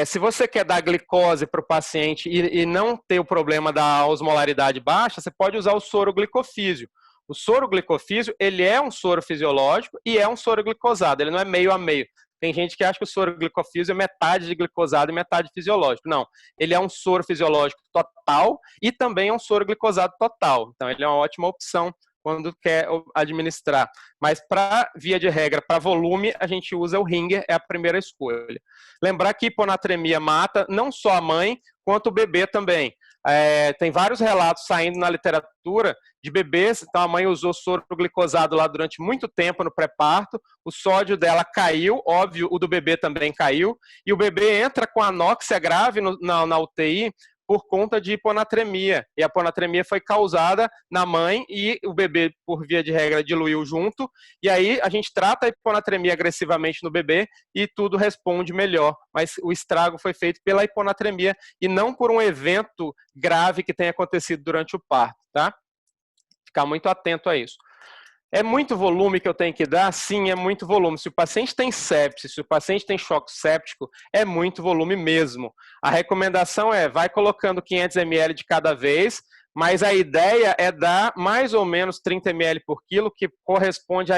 Se você quer dar glicose para o paciente e não ter o problema da osmolaridade baixa, você pode usar o soro glicofísio. O soro glicofísio, ele é um soro fisiológico e é um soro glicosado, ele não é meio a meio. Tem gente que acha que o soro glicofísio é metade de glicosado e metade fisiológico. Não, ele é um soro fisiológico total e também é um soro glicosado total. Então, ele é uma ótima opção quando quer administrar. Mas, via de regra, para volume, a gente usa o Ringer, é a primeira escolha. Lembrar que hiponatremia mata não só a mãe, quanto o bebê também. Tem vários relatos saindo na literatura de bebês, então a mãe usou soro glicosado lá durante muito tempo no pré-parto, o sódio dela caiu, óbvio, o do bebê também caiu, e o bebê entra com anóxia grave na UTI, por conta de hiponatremia. E a hiponatremia foi causada na mãe e o bebê, por via de regra, diluiu junto. E aí a gente trata a hiponatremia agressivamente no bebê e tudo responde melhor. Mas o estrago foi feito pela hiponatremia e não por um evento grave que tenha acontecido durante o parto, tá? Ficar muito atento a isso. É muito volume que eu tenho que dar? Sim, é muito volume. Se o paciente tem sepse, se o paciente tem choque séptico, é muito volume mesmo. A recomendação vai colocando 500 ml de cada vez, mas a ideia é dar mais ou menos 30 ml por quilo, que corresponde a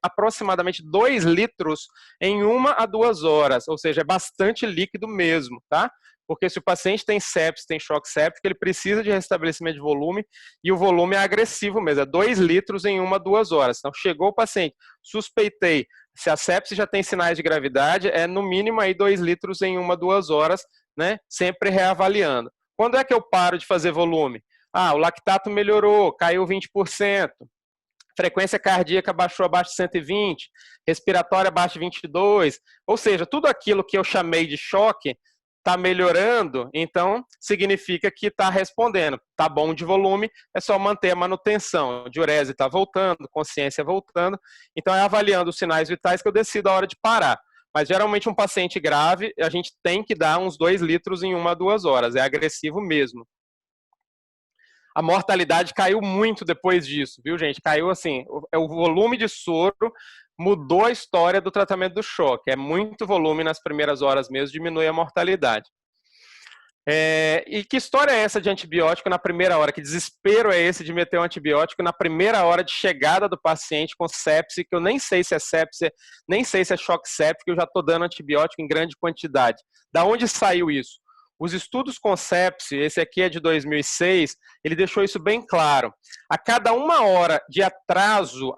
aproximadamente 2 litros em 1 a 2 horas, ou seja, é bastante líquido mesmo, tá? Porque se o paciente tem sepse, tem choque séptico, ele precisa de restabelecimento de volume e o volume é agressivo mesmo, é 2 litros em 1 a 2 horas. Então, chegou o paciente, suspeitei, se a sepse já tem sinais de gravidade, é no mínimo aí 2 litros em 1 a 2 horas, né? Sempre reavaliando. Quando é que eu paro de fazer volume? O lactato melhorou, caiu 20%. Frequência cardíaca baixou abaixo de 120, respiratória abaixo de 22, ou seja, tudo aquilo que eu chamei de choque está melhorando, então significa que está respondendo. Está bom de volume, é só manter a manutenção. Diurese está voltando, consciência voltando. Então é avaliando os sinais vitais que eu decido a hora de parar. Mas geralmente um paciente grave, a gente tem que dar uns 2 litros em 1 a 2 horas. É agressivo mesmo. A mortalidade caiu muito depois disso, viu, gente? Caiu assim, o volume de soro mudou a história do tratamento do choque. É muito volume nas primeiras horas mesmo, diminui a mortalidade. E que história é essa de antibiótico na primeira hora? Que desespero é esse de meter um antibiótico na primeira hora de chegada do paciente com sepse, que eu nem sei se é sepse, nem sei se é choque séptico, eu já estou dando antibiótico em grande quantidade. Da onde saiu isso? Os estudos com sepse, esse aqui é de 2006, ele deixou isso bem claro. A cada 1 hora de atraso,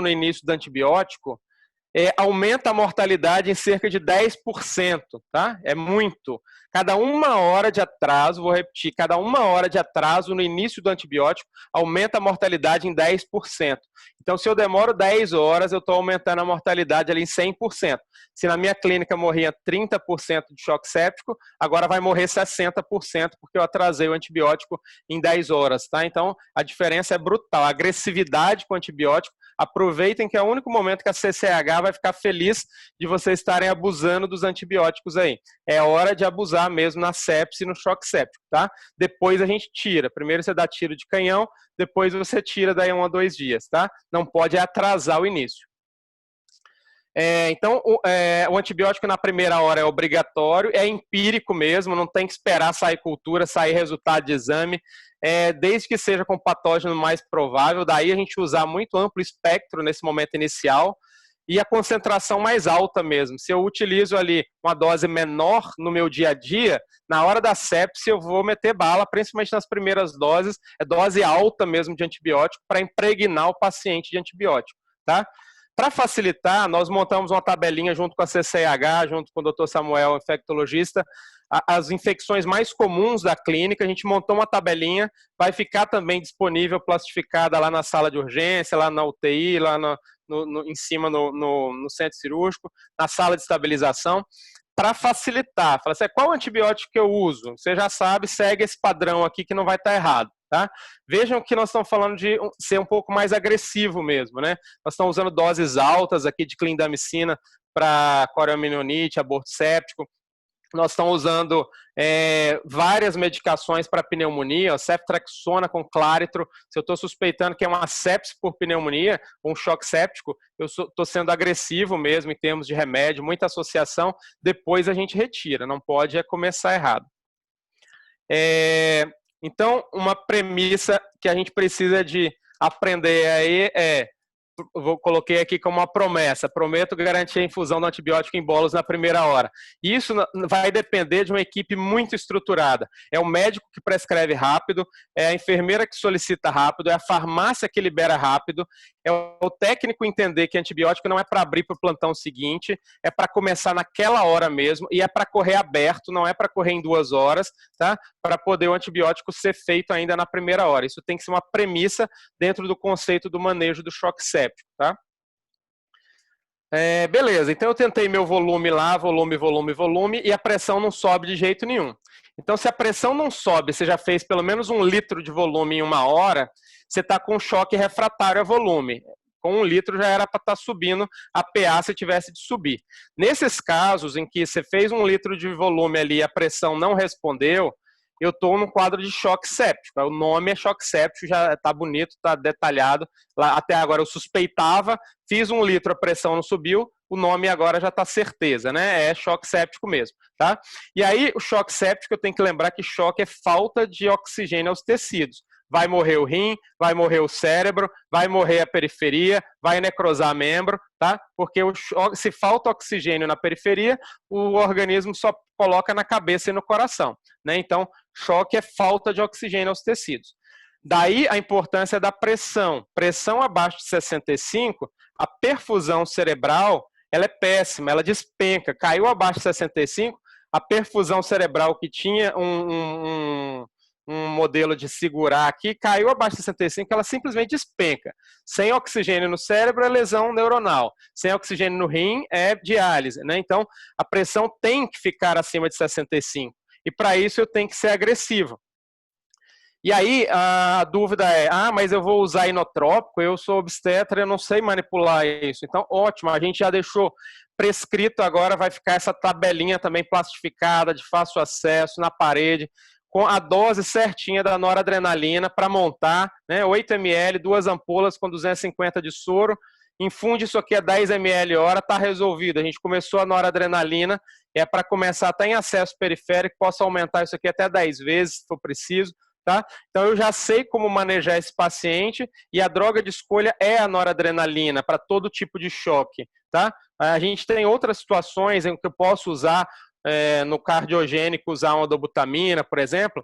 no início do antibiótico, aumenta a mortalidade em cerca de 10%, tá? É muito. Cada 1 hora de atraso, vou repetir, cada 1 hora de atraso no início do antibiótico aumenta a mortalidade em 10%. Então, se eu demoro 10 horas, eu estou aumentando a mortalidade ali em 100%. Se na minha clínica morria 30% de choque séptico, agora vai morrer 60%, porque eu atrasei o antibiótico em 10 horas, tá? Então, a diferença é brutal. A agressividade com o antibiótico, aproveitem que é o único momento que a CCH vai ficar feliz de vocês estarem abusando dos antibióticos aí. É hora de abusar mesmo na sepse e no choque séptico, tá? Depois a gente tira. Primeiro você dá tiro de canhão, depois você tira daí 1 a 2 dias, tá? Não pode atrasar o início. Então, o antibiótico na primeira hora é obrigatório, é empírico mesmo, não tem que esperar sair cultura, sair resultado de exame, desde que seja com patógeno mais provável, daí a gente usar muito amplo espectro nesse momento inicial, e a concentração mais alta mesmo. Se eu utilizo ali uma dose menor no meu dia a dia, na hora da sepse eu vou meter bala, principalmente nas primeiras doses, é dose alta mesmo de antibiótico, para impregnar o paciente de antibiótico, tá? Para facilitar, nós montamos uma tabelinha junto com a CCIH, junto com o Dr. Samuel, infectologista, as infecções mais comuns da clínica, a gente montou uma tabelinha, vai ficar também disponível, plastificada lá na sala de urgência, lá na UTI, lá em cima no centro cirúrgico, na sala de estabilização, para facilitar. Fala assim, qual antibiótico que eu uso? Você já sabe, segue esse padrão aqui que não vai estar errado. Tá? Vejam que nós estamos falando de ser um pouco mais agressivo mesmo, né? Nós estamos usando doses altas aqui de clindamicina para corioamnionites, aborto séptico. Nós estamos usando várias medicações para pneumonia, ceftriaxona com claritro. Se eu estou suspeitando que é uma sepse por pneumonia, um choque séptico, eu estou sendo agressivo mesmo em termos de remédio, muita associação, depois a gente retira, não pode começar errado. Então, uma premissa que a gente precisa de aprender aí coloquei aqui como uma promessa, prometo garantir a infusão do antibiótico em bolos na primeira hora. Isso vai depender de uma equipe muito estruturada. É o médico que prescreve rápido, é a enfermeira que solicita rápido, é a farmácia que libera rápido, é o técnico entender que antibiótico não é para abrir para o plantão seguinte, é para começar naquela hora mesmo e é para correr aberto, não é para correr em 2 horas, tá? Para poder o antibiótico ser feito ainda na primeira hora. Isso tem que ser uma premissa dentro do conceito do manejo do choque séptico. Tá? Beleza, então eu tentei meu volume lá, volume, e a pressão não sobe de jeito nenhum. Então, se a pressão não sobe, você já fez pelo menos 1 litro de volume em 1 hora, você está com choque refratário a volume. Com 1 litro já era para estar subindo a PA se tivesse de subir. Nesses casos em que você fez 1 litro de volume ali e a pressão não respondeu, eu estou num quadro de choque séptico. O nome é choque séptico, já está bonito, está detalhado. Lá, até agora eu suspeitava, fiz 1 litro, a pressão não subiu, o nome agora já está certeza, né? É choque séptico mesmo, tá? E aí, o choque séptico, eu tenho que lembrar que choque é falta de oxigênio aos tecidos. Vai morrer o rim, vai morrer o cérebro, vai morrer a periferia, vai necrosar membro, tá? Porque se falta oxigênio na periferia, o organismo só coloca na cabeça e no coração, né? Então, choque é falta de oxigênio aos tecidos. Daí a importância da pressão. Pressão abaixo de 65, a perfusão cerebral, ela é péssima, ela despenca. Caiu abaixo de 65, a perfusão cerebral que tinha um modelo de segurar aqui, caiu abaixo de 65, ela simplesmente despenca. Sem oxigênio no cérebro é lesão neuronal. Sem oxigênio no rim é diálise, né? Então, a pressão tem que ficar acima de 65. E para isso eu tenho que ser agressivo. E aí a dúvida é, mas eu vou usar inotrópico, eu sou obstetra, eu não sei manipular isso. Então, ótimo, a gente já deixou prescrito, agora vai ficar essa tabelinha também plastificada, de fácil acesso, na parede, com a dose certinha da noradrenalina para montar, né, 8 ml, 2 ampolas com 250 de soro, infunde isso aqui a 10 ml hora, está resolvido. A gente começou a noradrenalina, é para começar até em acesso periférico, posso aumentar isso aqui até 10 vezes, se for preciso. Tá? Então eu já sei como manejar esse paciente e a droga de escolha é a noradrenalina para todo tipo de choque. Tá? A gente tem outras situações em que eu posso usar no cardiogênico, usar uma dobutamina, por exemplo,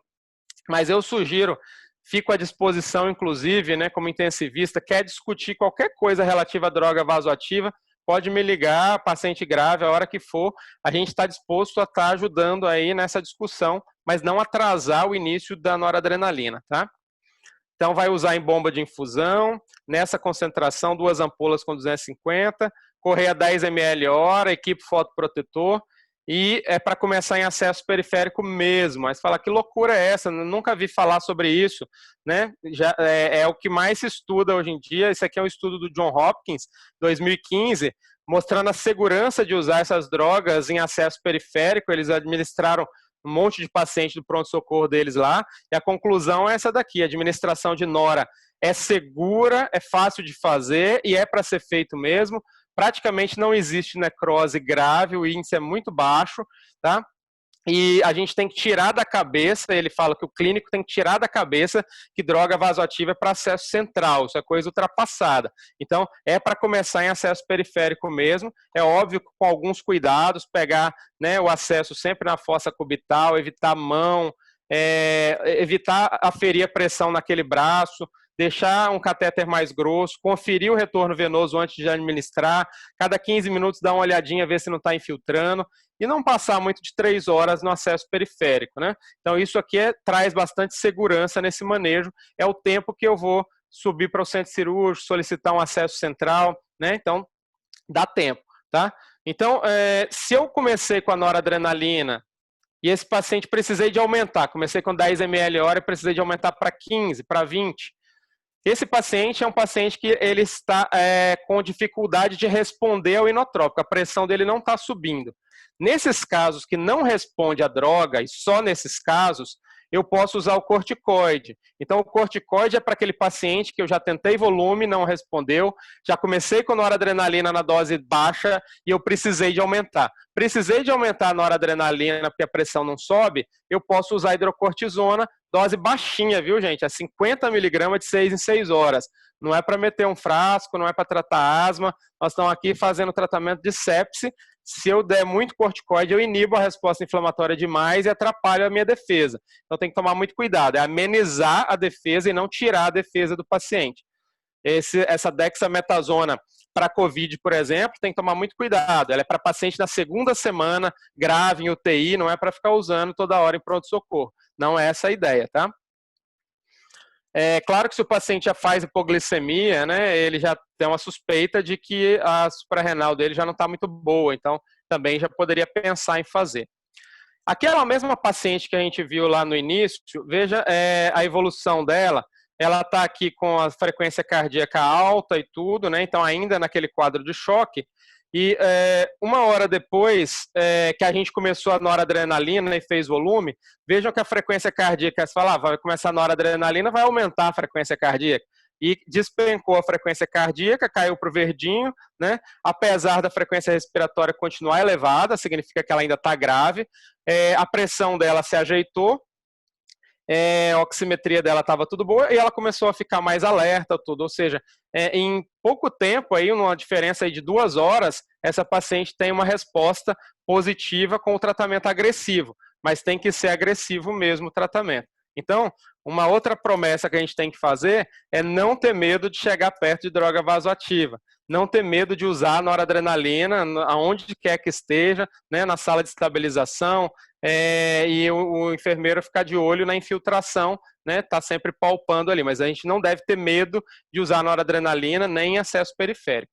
mas eu sugiro, fico à disposição, inclusive, né, como intensivista, quer discutir qualquer coisa relativa à droga vasoativa, pode me ligar, paciente grave, a hora que for, a gente está disposto a estar ajudando aí nessa discussão, mas não atrasar o início da noradrenalina, tá? Então, vai usar em bomba de infusão, nessa concentração, 2 ampolas com 250, correr a 10 ml hora, equipe fotoprotetor, e é para começar em acesso periférico mesmo. Mas fala, que loucura é essa? Nunca vi falar sobre isso, né? Já, é o que mais se estuda hoje em dia. Esse aqui é um estudo do John Hopkins, 2015, mostrando a segurança de usar essas drogas em acesso periférico. Eles administraram um monte de pacientes do pronto-socorro deles lá, e a conclusão é essa daqui: a administração de nora é segura, é fácil de fazer e é para ser feito mesmo. praticamente não existe necrose grave, o índice é muito baixo, tá? E a gente tem que tirar da cabeça, ele fala que o clínico tem que tirar da cabeça que droga vasoativa é para acesso central, isso é coisa ultrapassada. Então, é para começar em acesso periférico mesmo, é óbvio que com alguns cuidados, pegar, né, o acesso sempre na fossa cubital, evitar mão, evitar aferir a pressão naquele braço, deixar um catéter mais grosso, conferir o retorno venoso antes de administrar, cada 15 minutos dar uma olhadinha, ver se não está infiltrando, e não passar muito de 3 horas no acesso periférico, né? Então isso aqui traz bastante segurança nesse manejo, é o tempo que eu vou subir para o centro cirúrgico, solicitar um acesso central, né? Então dá tempo, tá? Então, se eu comecei com a noradrenalina e esse paciente precisei de aumentar, comecei com 10 ml hora e precisei de aumentar para 15, para 20, esse paciente é um paciente que ele está com dificuldade de responder ao inotrópico, a pressão dele não está subindo. Nesses casos que não responde à droga, e só nesses casos, eu posso usar o corticoide. Então, o corticoide é para aquele paciente que eu já tentei volume, não respondeu, já comecei com noradrenalina na dose baixa e eu precisei de aumentar. Precisei de aumentar a noradrenalina porque a pressão não sobe, eu posso usar hidrocortisona, dose baixinha, viu, gente? É 50 mg de 6 em 6 horas. Não é para meter um frasco, não é para tratar asma, nós estamos aqui fazendo tratamento de sepse. Se eu der muito corticoide, eu inibo a resposta inflamatória demais e atrapalho a minha defesa. Então tem que tomar muito cuidado, é amenizar a defesa e não tirar a defesa do paciente. Essa dexametasona para COVID, por exemplo, tem que tomar muito cuidado. Ela é para paciente na segunda semana, grave em UTI, não é para ficar usando toda hora em pronto-socorro. Não é essa a ideia, tá? É claro que se o paciente já faz hipoglicemia, né, ele já tem uma suspeita de que a suprarrenal dele já não está muito boa, então também já poderia pensar em fazer. Aquela mesma paciente que a gente viu lá no início, veja a evolução dela, ela está aqui com a frequência cardíaca alta e tudo, né, então ainda naquele quadro de choque, e uma hora depois que a gente começou a noradrenalina e fez volume, vejam que a frequência cardíaca, você fala, vai começar a noradrenalina, vai aumentar a frequência cardíaca. E despencou a frequência cardíaca, caiu para o verdinho, né? Apesar da frequência respiratória continuar elevada, significa que ela ainda está grave, a pressão dela se ajeitou, a oximetria dela estava tudo boa e ela começou a ficar mais alerta, tudo. Ou seja, em pouco tempo, aí, uma diferença aí de 2 horas, essa paciente tem uma resposta positiva com o tratamento agressivo, mas tem que ser agressivo mesmo o tratamento. Então, uma outra promessa que a gente tem que fazer é não ter medo de chegar perto de droga vasoativa, não ter medo de usar a noradrenalina aonde quer que esteja, né, na sala de estabilização, e o enfermeiro ficar de olho na infiltração, né, tá sempre palpando ali, mas a gente não deve ter medo de usar a noradrenalina nem em acesso periférico.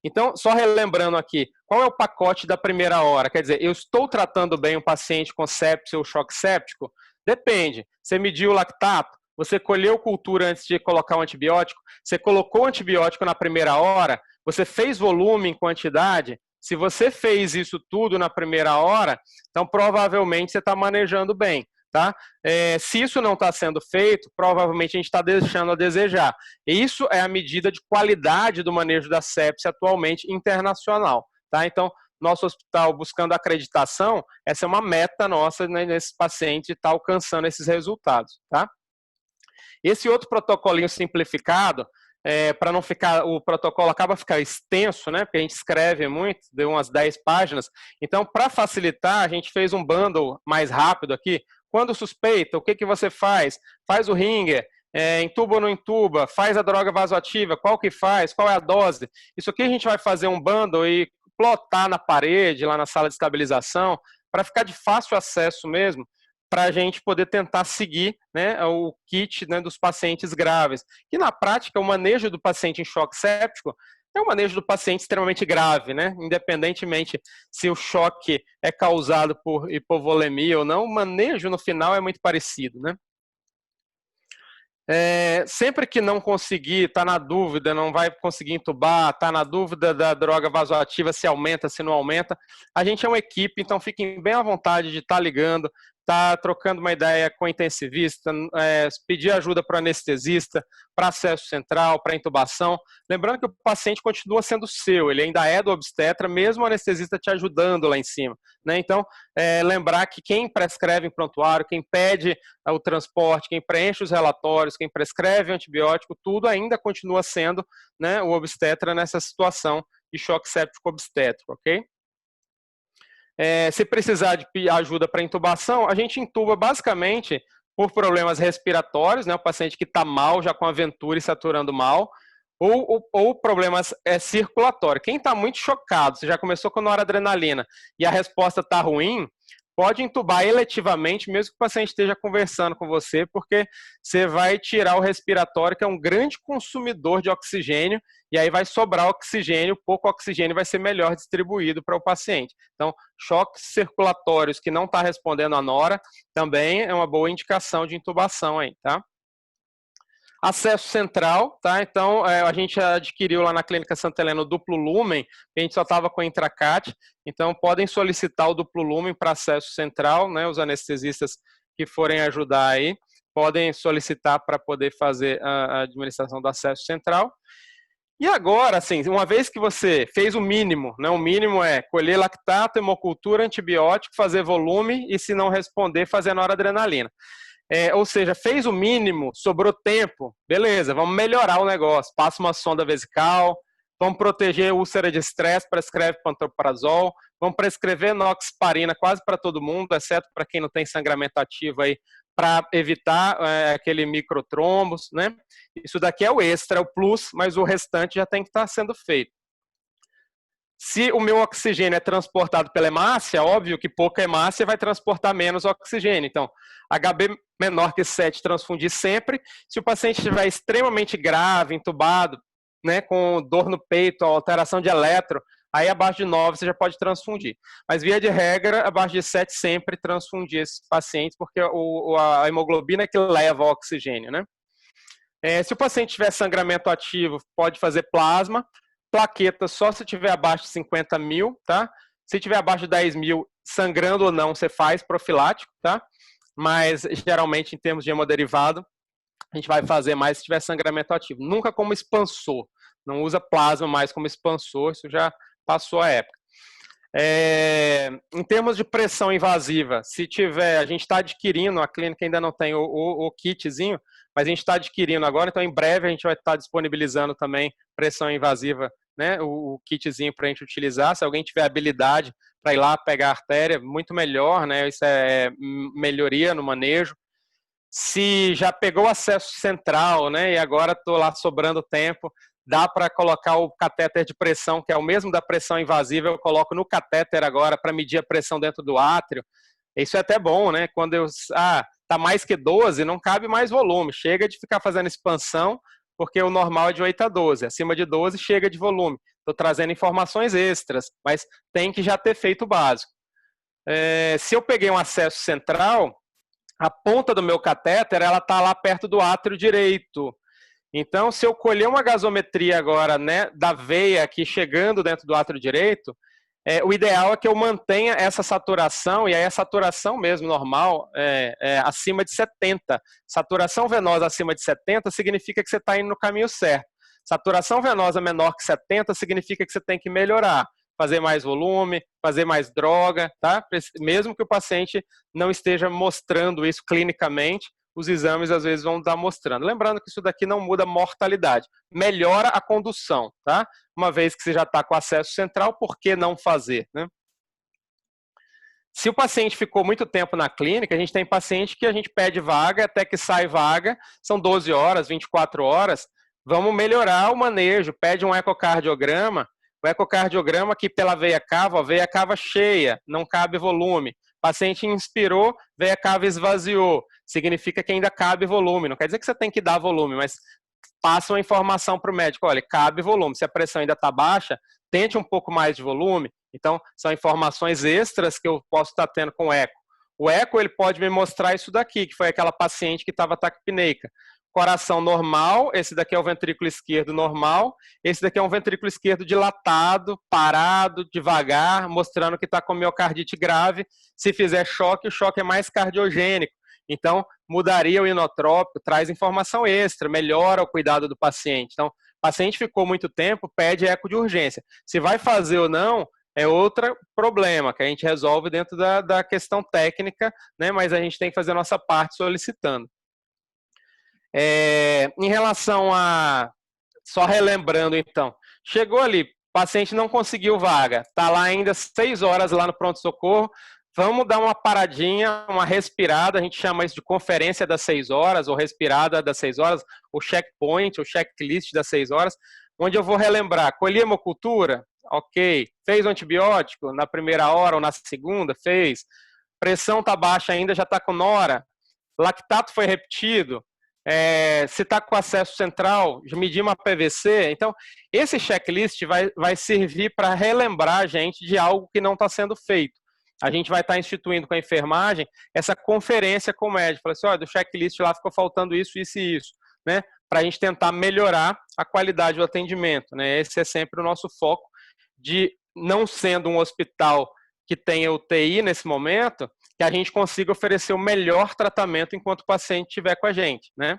Então, só relembrando aqui, qual é o pacote da primeira hora? Quer dizer, eu estou tratando bem um paciente com sepse ou choque séptico? Depende. Você mediu o lactato? Você colheu cultura antes de colocar o antibiótico? Você colocou o antibiótico na primeira hora? Você fez volume em quantidade? Se você fez isso tudo na primeira hora, então provavelmente você está manejando bem. Tá? Se isso não está sendo feito, provavelmente a gente está deixando a desejar. E isso é a medida de qualidade do manejo da sepse atualmente internacional. Tá? Então, nosso hospital buscando acreditação, essa é uma meta nossa, né, nesses pacientes, estar alcançando esses resultados. Tá? Esse outro protocolinho simplificado, para não ficar, o protocolo acaba ficando extenso, né, porque a gente escreve muito, deu umas 10 páginas, então para facilitar, a gente fez um bundle mais rápido aqui. Quando suspeita, o que você faz? Faz o ringer, intuba ou não intuba, faz a droga vasoativa, qual que faz, qual é a dose. Isso aqui a gente vai fazer um bundle e plotar na parede, lá na sala de estabilização, para ficar de fácil acesso mesmo, para a gente poder tentar seguir, né, o kit, né, dos pacientes graves. Que na prática, o manejo do paciente em choque séptico é um manejo do paciente extremamente grave, né? Independentemente se o choque é causado por hipovolemia ou não, o manejo no final é muito parecido, né? Sempre que não conseguir, está na dúvida, não vai conseguir entubar, está na dúvida da droga vasoativa, se aumenta, se não aumenta, a gente é uma equipe, então fiquem bem à vontade de estar ligando, tá trocando uma ideia com o intensivista, pedir ajuda para o anestesista, para acesso central, para intubação. Lembrando que o paciente continua sendo seu, ele ainda é do obstetra, mesmo o anestesista te ajudando lá em cima, né? Então, lembrar que quem prescreve em prontuário, quem pede o transporte, quem preenche os relatórios, quem prescreve o antibiótico, tudo ainda continua sendo, né, o obstetra nessa situação de choque séptico obstétrico, ok? Se precisar de ajuda para intubação, a gente intuba basicamente por problemas respiratórios, né, o paciente que está mal, já com a Venturi saturando mal, ou problemas circulatórios. Quem está muito chocado, você já começou com noradrenalina e a resposta está ruim, pode intubar eletivamente, mesmo que o paciente esteja conversando com você, porque você vai tirar o respiratório, que é um grande consumidor de oxigênio, e aí vai sobrar oxigênio, pouco oxigênio vai ser melhor distribuído para o paciente. Então, choques circulatórios que não está respondendo a nora, também é uma boa indicação de intubação aí, tá? Acesso central, tá? Então, a gente adquiriu lá na Clínica Santa Helena o duplo lumen, a gente só estava com a Intracat, então podem solicitar o duplo lumen para acesso central, né? Os anestesistas que forem ajudar aí, podem solicitar para poder fazer a administração do acesso central. E agora, assim, uma vez que você fez o mínimo, né? O mínimo é colher lactato, hemocultura, antibiótico, fazer volume e, se não responder, fazer noradrenalina. Ou seja, fez o mínimo, sobrou tempo, beleza, vamos melhorar o negócio. Passa uma sonda vesical, vamos proteger úlcera de estresse, prescreve pantoprazol, vamos prescrever enoxaparina quase para todo mundo, exceto para quem não tem sangramento ativo aí, para evitar aquele microtrombos, né? Isso daqui é o extra, é o plus, mas o restante já tem que estar sendo feito. Se o meu oxigênio é transportado pela hemácia, óbvio que pouca hemácia vai transportar menos oxigênio. Então, HB menor que 7, transfundir sempre. Se o paciente estiver extremamente grave, entubado, né, com dor no peito, alteração de eletro, aí abaixo de 9 você já pode transfundir. Mas, via de regra, abaixo de 7 sempre transfundir esses pacientes, porque a hemoglobina é que leva o oxigênio, né? Se o paciente tiver sangramento ativo, pode fazer plasma. Plaqueta só se tiver abaixo de 50 mil, tá? Se tiver abaixo de 10 mil, sangrando ou não, você faz profilático, tá? Mas, geralmente, em termos de hemoderivado, a gente vai fazer mais se tiver sangramento ativo. Nunca como expansor. Não usa plasma mais como expansor, isso já passou a época. Em termos de pressão invasiva, se tiver, a gente está adquirindo, a clínica ainda não tem o kitzinho, mas a gente está adquirindo agora, então em breve a gente vai estar disponibilizando também pressão invasiva, né, o kitzinho para a gente utilizar. Se alguém tiver habilidade para ir lá pegar a artéria, muito melhor, né, isso é melhoria no manejo. Se já pegou acesso central, né, e agora estou lá sobrando tempo, dá para colocar o catéter de pressão, que é o mesmo da pressão invasiva, eu coloco no catéter agora para medir a pressão dentro do átrio. Isso é até bom, né? Quando tá mais que 12, não cabe mais volume. Chega de ficar fazendo expansão, porque o normal é de 8 a 12. Acima de 12, chega de volume. Estou trazendo informações extras, mas tem que já ter feito o básico. Se eu peguei um acesso central, a ponta do meu catéter, ela está lá perto do átrio direito. Então, se eu colher uma gasometria agora, né, da veia aqui chegando dentro do átrio direito, o ideal é que eu mantenha essa saturação, e aí a saturação mesmo normal acima de 70. Saturação venosa acima de 70 significa que você está indo no caminho certo. Saturação venosa menor que 70 significa que você tem que melhorar, fazer mais volume, fazer mais droga, tá? Mesmo que o paciente não esteja mostrando isso clinicamente, os exames às vezes vão estar mostrando. Lembrando que isso daqui não muda a mortalidade, melhora a condução, tá? Uma vez que você já está com acesso central, por que não fazer, né? Se o paciente ficou muito tempo na clínica, a gente tem paciente que a gente pede vaga, até que sai vaga, são 12 horas, 24 horas, vamos melhorar o manejo, pede um ecocardiograma, o ecocardiograma aqui pela veia cava, a veia cava cheia, não cabe volume. O paciente inspirou, veia cava esvaziou, significa que ainda cabe volume. Não quer dizer que você tem que dar volume, mas passa uma informação para o médico, olha, cabe volume. Se a pressão ainda está baixa, tente um pouco mais de volume. Então, são informações extras que eu posso estar tendo com o eco. O eco, ele pode me mostrar isso daqui, que foi aquela paciente que estava taquipneica. coração normal, esse daqui é o ventrículo esquerdo normal, esse daqui é um ventrículo esquerdo dilatado, parado, devagar, mostrando que está com miocardite grave. Se fizer choque, o choque é mais cardiogênico. Então, mudaria o inotrópico, traz informação extra, melhora o cuidado do paciente. Então, o paciente ficou muito tempo, pede eco de urgência. Se vai fazer ou não, é outro problema que a gente resolve dentro da questão técnica, né? Mas a gente tem que fazer a nossa parte solicitando. Em relação a... Só relembrando, então. Chegou ali, paciente não conseguiu vaga, está lá ainda 6 horas lá no pronto-socorro, vamos dar uma paradinha, uma respirada, a gente chama isso de conferência das 6 horas, ou respirada das 6 horas, o checkpoint, o checklist das 6 horas, onde eu vou relembrar, colhi hemocultura? Ok. Fez o antibiótico na primeira hora ou na segunda? Fez. Pressão está baixa ainda, já está com nora. Lactato foi repetido. Se está com acesso central, medir uma PVC. Então, esse checklist vai servir para relembrar a gente de algo que não está sendo feito. A gente vai estar instituindo com a enfermagem essa conferência com o médico. Fala assim, olha, do checklist lá ficou faltando isso, isso e isso, né? Para a gente tentar melhorar a qualidade do atendimento, né? Esse é sempre o nosso foco, de não sendo um hospital que tenha UTI nesse momento, que a gente consiga oferecer o melhor tratamento enquanto o paciente estiver com a gente, né?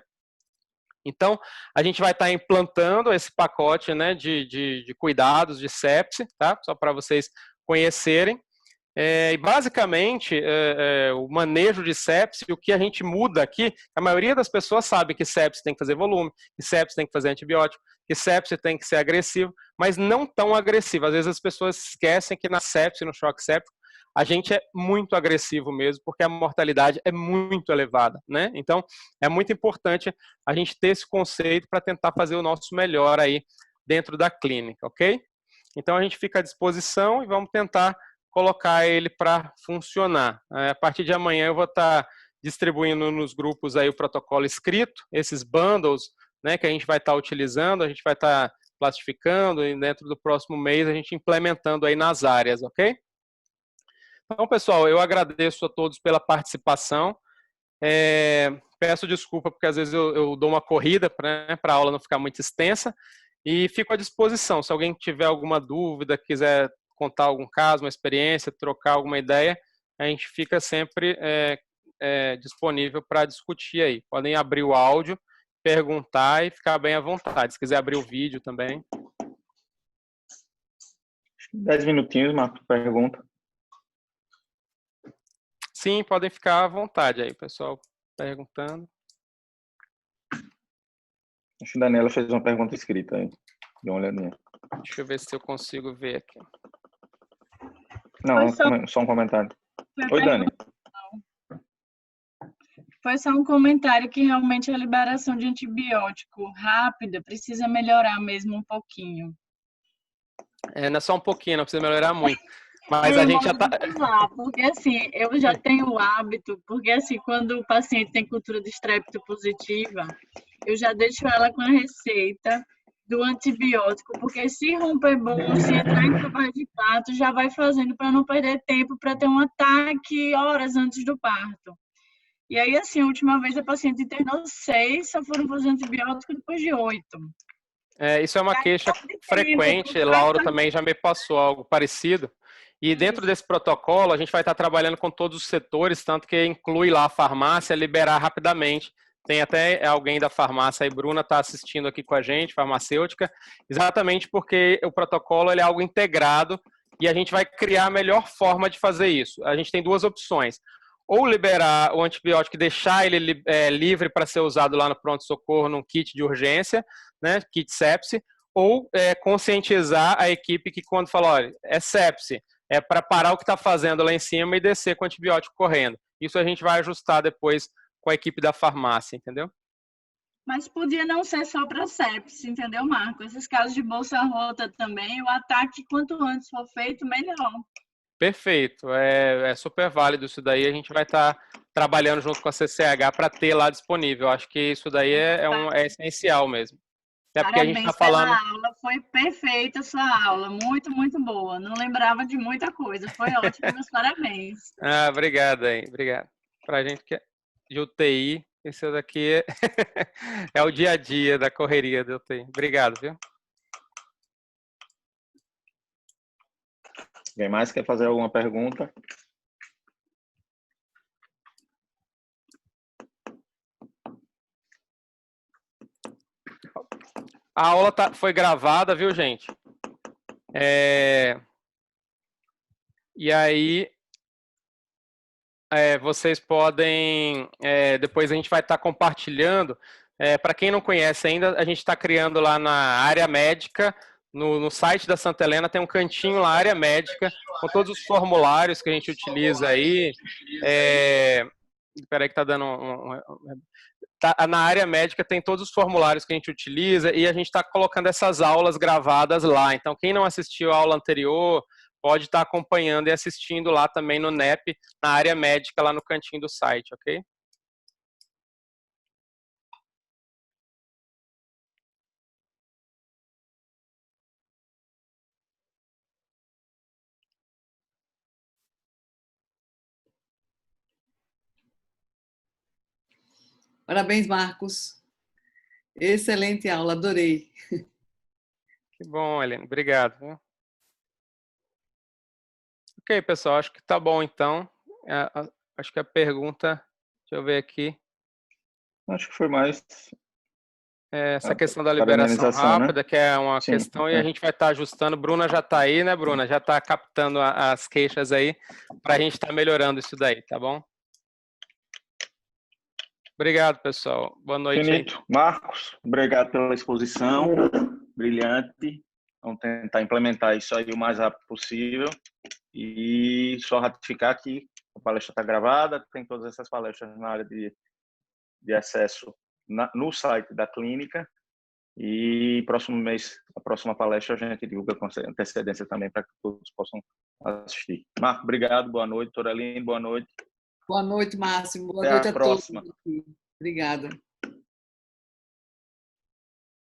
Então, a gente vai estar implantando esse pacote, né, de cuidados de sepse, tá? Só para vocês conhecerem. E basicamente, o manejo de sepse, o que a gente muda aqui, a maioria das pessoas sabe que sepse tem que fazer volume, que sepse tem que fazer antibiótico, que sepse tem que ser agressivo, mas não tão agressivo. Às vezes as pessoas esquecem que na sepse, no choque séptico, a gente é muito agressivo mesmo, porque a mortalidade é muito elevada, né? Então, é muito importante a gente ter esse conceito para tentar fazer o nosso melhor aí dentro da clínica, ok? Então, a gente fica à disposição e vamos tentar colocar ele para funcionar. A partir de amanhã eu vou estar distribuindo nos grupos aí o protocolo escrito, esses bundles, né, que a gente vai estar utilizando, a gente vai estar classificando e dentro do próximo mês a gente implementando aí nas áreas, ok? Então, pessoal, eu agradeço a todos pela participação. Peço desculpa porque às vezes eu dou uma corrida para a aula não ficar muito extensa e fico à disposição. Se alguém tiver alguma dúvida, quiser contar algum caso, uma experiência, trocar alguma ideia, a gente fica sempre disponível para discutir aí. Podem abrir o áudio, perguntar e ficar bem à vontade. Se quiser abrir o vídeo também. 10 minutinhos, Marco, pergunta. Sim, podem ficar à vontade aí, pessoal, perguntando. Acho que a Daniela fez uma pergunta escrita aí. Dê uma olhadinha. Deixa eu ver se eu consigo ver aqui. Não, só um comentário. Oi, Dani. Foi só um comentário que realmente a liberação de antibiótico rápida precisa melhorar mesmo um pouquinho. Não é só um pouquinho, não precisa melhorar muito. Mas a gente já tá... Porque assim, eu já tenho o hábito, porque assim, quando o paciente tem cultura de estrépito positiva, eu já deixo ela com a receita do antibiótico, porque se romper bolo, se entrar em trabalho de parto, já vai fazendo para não perder tempo para ter um ataque horas antes do parto. E aí, assim, a última vez a paciente internou 6, só foram fazer antibiótico depois de 8. Isso é uma queixa frequente, Laura também já me passou algo parecido. E dentro desse protocolo, a gente vai estar trabalhando com todos os setores, tanto que inclui lá a farmácia, liberar rapidamente. Tem até alguém da farmácia aí, Bruna está assistindo aqui com a gente, farmacêutica, exatamente porque o protocolo ele é algo integrado e a gente vai criar a melhor forma de fazer isso. A gente tem 2 opções. Ou liberar o antibiótico e deixar ele livre para ser usado lá no pronto-socorro, num kit de urgência, né, kit sepse, ou conscientizar a equipe que quando fala, olha, é sepse, é para parar o que está fazendo lá em cima e descer com o antibiótico correndo. Isso a gente vai ajustar depois com a equipe da farmácia, entendeu? Mas podia não ser só para sepse, entendeu, Marco? Esses casos de bolsa rota também, o ataque, quanto antes for feito, melhor. Perfeito, é super válido isso daí, a gente vai estar trabalhando junto com a CCH para ter lá disponível. Acho que isso daí é essencial mesmo. Até porque a gente está falando... Pela aula, foi perfeita a sua aula, muito, muito boa. Não lembrava de muita coisa, foi ótimo, meus parabéns. Obrigado aí, obrigado. Para a gente que é de UTI, Isso daqui é o dia a dia da correria do UTI. Obrigado, viu? Alguém mais quer fazer alguma pergunta? A aula foi gravada, viu, gente? E aí, vocês podem... depois a gente vai estar compartilhando. Para quem não conhece ainda, a gente está criando lá na área médica, no site da Santa Helena, tem um cantinho lá, área médica, com todos os formulários que a gente utiliza aí. Espera aí que está dando na área médica tem todos os formulários que a gente utiliza e a gente está colocando essas aulas gravadas lá. Então, quem não assistiu a aula anterior, pode estar acompanhando e assistindo lá também no NEP, na área médica, lá no cantinho do site, ok? Parabéns, Marcos. Excelente aula, adorei. Que bom, Helene. Obrigado. Viu? Ok, pessoal, acho que tá bom, então. Acho que a pergunta... Deixa eu ver aqui. Acho que foi mais... essa questão da liberação rápida, né? Que é uma Sim, questão, e a gente vai estar ajustando. Bruna já está aí, né, Bruna? Já está captando as queixas aí, para a gente estar melhorando isso daí, tá bom? Obrigado, pessoal. Boa noite. Finito. Aí. Marcos, obrigado pela exposição. Brilhante. Vamos tentar implementar isso aí o mais rápido possível. E só ratificar que a palestra está gravada, tem todas essas palestras na área de acesso no site da clínica. E próximo mês, a próxima palestra, a gente divulga com antecedência também para que todos possam assistir. Marco, obrigado, boa noite. Toraline, boa noite. Boa noite, Márcio. Boa Até noite a próxima. todos. Obrigada.